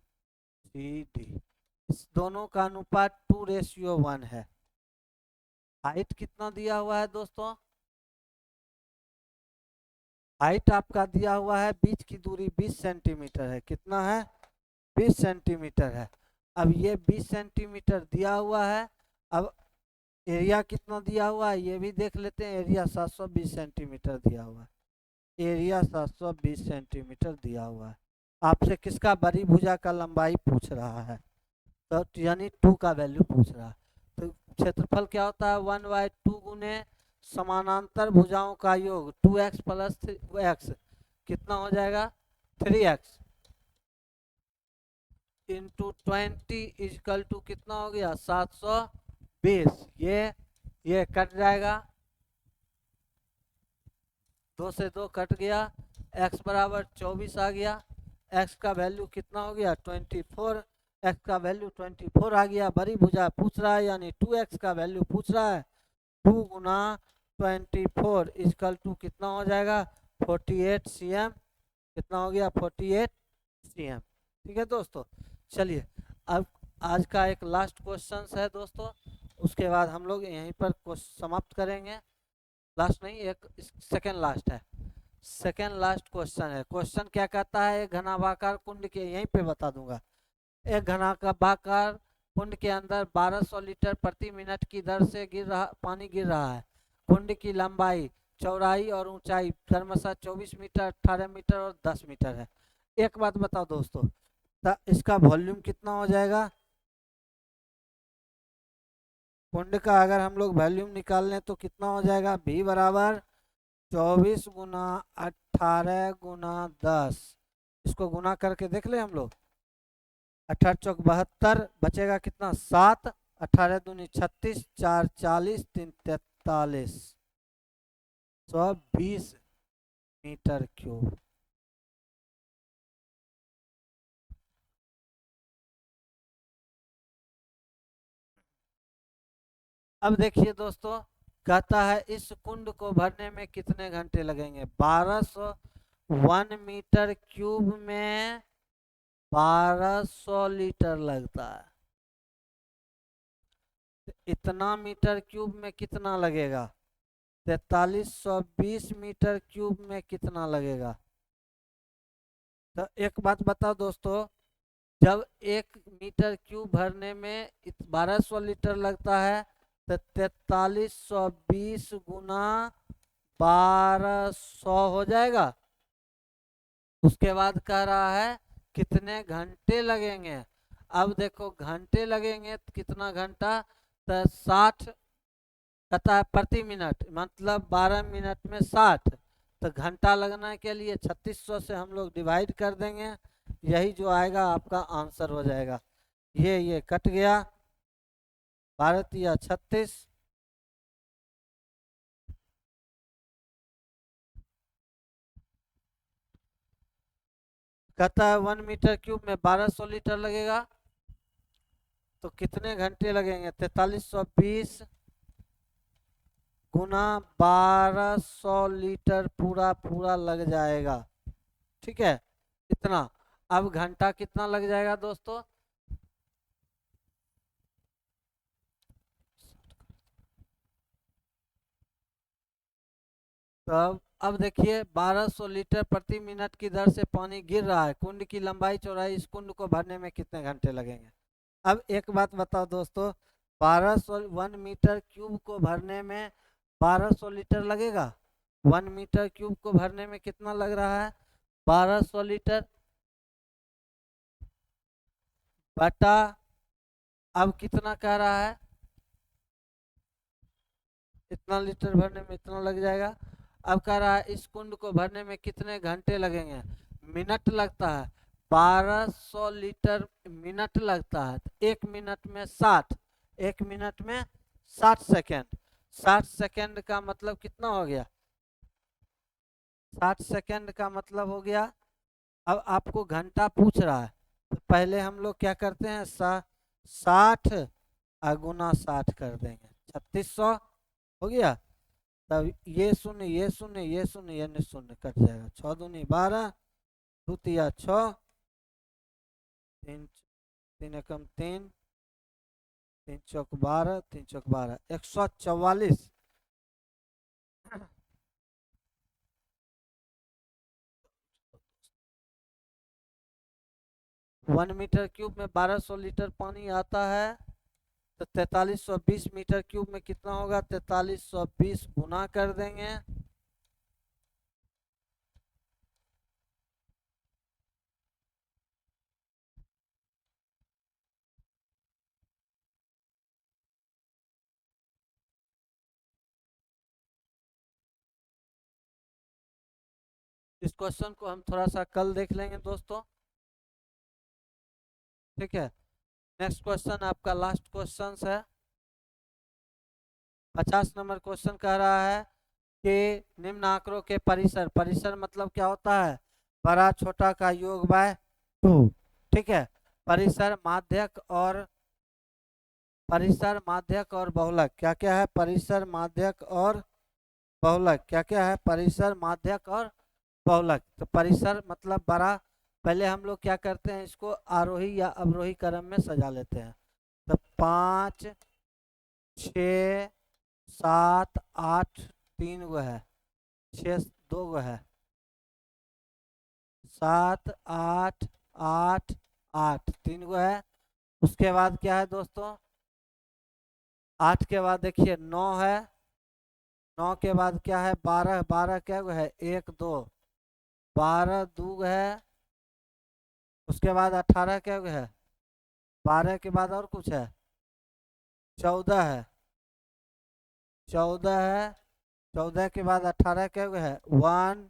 इस दोनों का अनुपात 2:1 है। हाइट कितना दिया हुआ है दोस्तों, हाइट आपका दिया हुआ है, बीच की दूरी 20 सेंटीमीटर है। कितना है 20 सेंटीमीटर है। अब ये 20 सेंटीमीटर दिया हुआ है। अब एरिया कितना दिया हुआ है ये भी देख लेते हैं। एरिया 720 सेंटीमीटर दिया हुआ है, एरिया 720 सेंटीमीटर दिया हुआ है। आपसे किसका, बड़ी भुजा का लंबाई पूछ रहा है, तो यानी 2 का वैल्यू पूछ रहा है। तो क्षेत्रफल क्या होता है 1/2 गुने समानांतर भुजाओं का योग 2x प्लस x, कितना हो जाएगा 3x इंटू 20 इजकल टू कितना हो गया 720। ये कट जाएगा, 2 से 2 कट गया, x बराबर 24 आ गया। x का वैल्यू कितना हो गया 24, x का वैल्यू 24 आ गया। बड़ी भुजा पूछ रहा है, यानी 2x का वैल्यू पूछ रहा है। 2 गुना 24 इजकल टू कितना हो जाएगा 48 cm, कितना हो गया 48 cm। ठीक है दोस्तों, चलिए अब आज का एक लास्ट क्वेश्चन है दोस्तों, उसके बाद हम लोग यहीं पर समाप्त करेंगे। लास्ट नहीं, एक सेकेंड लास्ट है, सेकेंड लास्ट क्वेश्चन है। क्वेश्चन क्या कहता है, एक घनाभाकार कुंड के, यहीं पे बता दूंगा, एक घनाभाकार कुंड के अंदर 1200 लीटर प्रति मिनट की दर से पानी गिर रहा है। कुंड की लंबाई, चौड़ाई और ऊंचाई क्रमशः 24 मीटर, 18 मीटर और 10 मीटर है। एक बात बताओ दोस्तों, इसका वॉल्यूम कितना हो जाएगा, कुंड का अगर हम लोग वॉल्यूम निकाल लें तो कितना हो जाएगा, V बराबर 24 गुना 18 गुना 10, इसको गुना करके देख ले हम लोग, 18 चौक 72, बचेगा कितना 7, 18 दूनी 36, 4 40, 3 43, 120 मीटर क्यूब। अब देखिए दोस्तों, कहता है इस कुंड को भरने में कितने घंटे लगेंगे। 1200 1 मीटर क्यूब में 1200 लीटर लगता है। तो इतना मीटर क्यूब में कितना लगेगा। 4320 मीटर क्यूब में कितना लगेगा। तो एक बात बताओ दोस्तों, जब 1 मीटर क्यूब भरने में 1200 लीटर लगता है, तो 4320 गुना 1200 हो जाएगा। उसके बाद कह रहा है कितने घंटे लगेंगे। अब देखो घंटे लगेंगे तो कितना घंटा, तो 60 कहता है प्रति मिनट, मतलब 12 मिनट में 60। तो घंटा लगने के लिए 3600 से हम लोग डिवाइड कर देंगे, यही जो आएगा आपका आंसर हो जाएगा। ये कट गया, 12×36। कहता है 1 मीटर क्यूब में 1200 लीटर लगेगा, तो कितने घंटे लगेंगे। 4320 गुना 1200 लीटर पूरा पूरा लग जाएगा। ठीक है, इतना। अब घंटा कितना लग जाएगा दोस्तों। तब अब देखिए 1200 लीटर प्रति मिनट की दर से पानी गिर रहा है। कुंड की लंबाई चौड़ाई, इस कुंड को भरने में कितने घंटे लगेंगे। अब एक बात बताओ दोस्तों, 1200 1 मीटर क्यूब को भरने में 1200 लीटर लगेगा। 1 मीटर क्यूब को भरने में कितना लग रहा है, 1200 लीटर बटा, अब कितना कह रहा है, इतना लीटर भरने में इतना लग जाएगा। अब कह रहा है इस कुंड को भरने में कितने घंटे लगेंगे। मिनट लगता है, 1200 लीटर मिनट लगता है, तो 1 मिनट में 60, 1 मिनट में 60 सेकेंड। 60 सेकेंड का मतलब कितना हो गया, 60 सेकेंड का मतलब हो गया। अब आपको घंटा पूछ रहा है, तो पहले हम लोग क्या करते हैं, 60 गुना 60 कर देंगे, 3600 हो गया। तब ये शून्य ये शून्य ये शून्य ये शून्य कट जाएगा। 6×2 = 12, 2×3 = 6, 3 3 एकम 3, 3×4 = 12, 3×4 = 12, 144। 1 मीटर क्यूब में 1200 लीटर पानी आता है, तो 4320 मीटर क्यूब में कितना होगा, 4320 गुना कर देंगे। इस क्वेश्चन को हम थोड़ा सा कल देख लेंगे दोस्तों। ठीक है, नेक्स्ट क्वेश्चन आपका लास्ट क्वेश्चन है। 50 नंबर क्वेश्चन कह रहा है कि निम्न आंकड़ों के परिसर, परिसर मतलब क्या होता है, बड़ा छोटा का योग बाय 2। ठीक है, परिसर माध्यक और बहुलक क्या क्या है, परिसर माध्यक और बहुलक क्या क्या है, परिसर माध्यक और बहुलक। तो परिसर मतलब बड़ा, पहले हम लोग क्या करते हैं, इसको आरोही या अवरोही क्रम में सजा लेते हैं। तो 5 6 7 8 3 गो है, 6 2 गो है, 7 8 8 8 3 गो है। उसके बाद क्या है दोस्तों, 8 के बाद देखिए 9 है, 9 के बाद क्या है, 12, 12 क्या गो है, 1 2, 12 2 है। उसके बाद 18 क्या गो है, 12 के बाद और कुछ है, 14 है, 14 है। 14 के बाद 18 क्या गो है, 1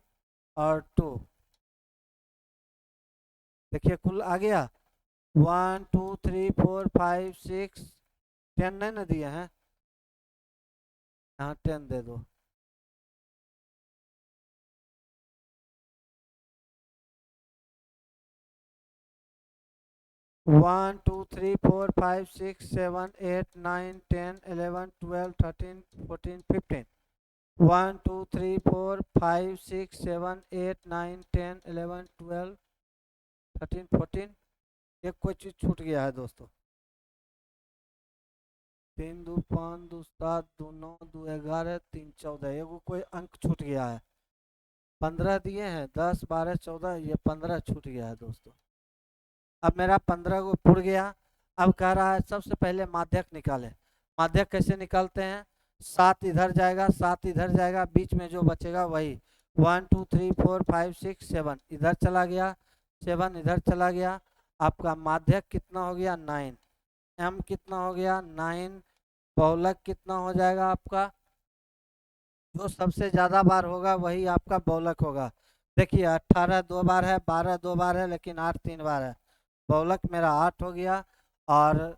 और 2। देखिए कुल आ गया, 1 2 3 4 5 6 10 नहीं ना दिए हैं, यहाँ 10 दे दो। 1 2 3 4 5 6 7 8 9 10 11 12 13 14 15 1 2 3 4 5 6 7 8 9 10 11 12 13 14 एक कोई चीज छूट गया है दोस्तों। 3 2 5 2 7 2 9 2 11 3 14 एगो कोई अंक छूट गया है। 15 दिए हैं, 10 12 14, ये 15 छूट गया है दोस्तों। अब मेरा 15 को पुर गया। अब कह रहा है सबसे पहले माध्यक निकाले। माध्यक कैसे निकालते हैं? 7 इधर जाएगा, 7 इधर जाएगा, बीच में जो बचेगा वही 1 2 3 4 5 6 7 इधर चला गया, 7 इधर चला गया। आपका माध्यक कितना हो गया? 9। एम कितना हो गया? 9। बहुलक कितना हो जाएगा आपका? जो सबसे ज्यादा बार होगा वही आपका बहुलक होगा। देखिए 18 2 बार है, 12 2 बार है, लेकिन 8 3 बार है। बहुलक मेरा 8 हो गया। और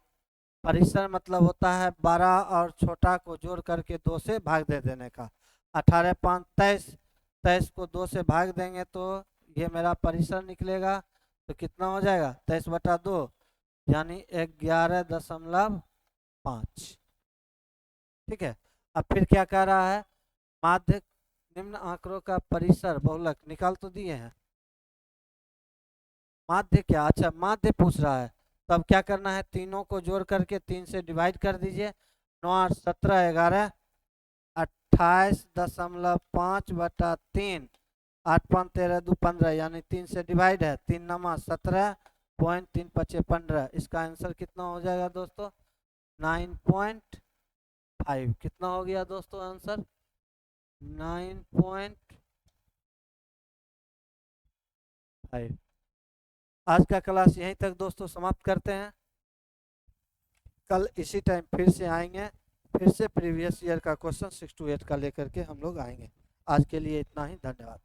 परिसर मतलब होता है 12 और छोटा को जोड़ करके 2 से भाग दे देने का। 18 5 23, 23 को 2 से भाग देंगे तो ये मेरा परिसर निकलेगा। तो कितना हो जाएगा? 23/2 यानी 11.5। ठीक है। अब फिर क्या कह रहा है? माध्य निम्न आंकड़ों का परिसर बहुलक निकाल तो दिए हैं। माध्य क्या? अच्छा माध्य पूछ रहा है। तब क्या करना है? तीनों को जोड़ करके 3 से डिवाइड कर दीजिए। 9 8 17 11 28.5/3, 8 5 13 2 15 यानी 3 से डिवाइड है। 3 नमा 17.3 5 15। इसका आंसर कितना हो जाएगा दोस्तों? 9.5। कितना हो गया दोस्तों आंसर? 9.5। आज का क्लास यहीं तक दोस्तों समाप्त करते हैं। कल इसी टाइम फिर से आएंगे, फिर से प्रीवियस ईयर का क्वेश्चन 6 to 8 का लेकर के हम लोग आएंगे। आज के लिए इतना ही, धन्यवाद।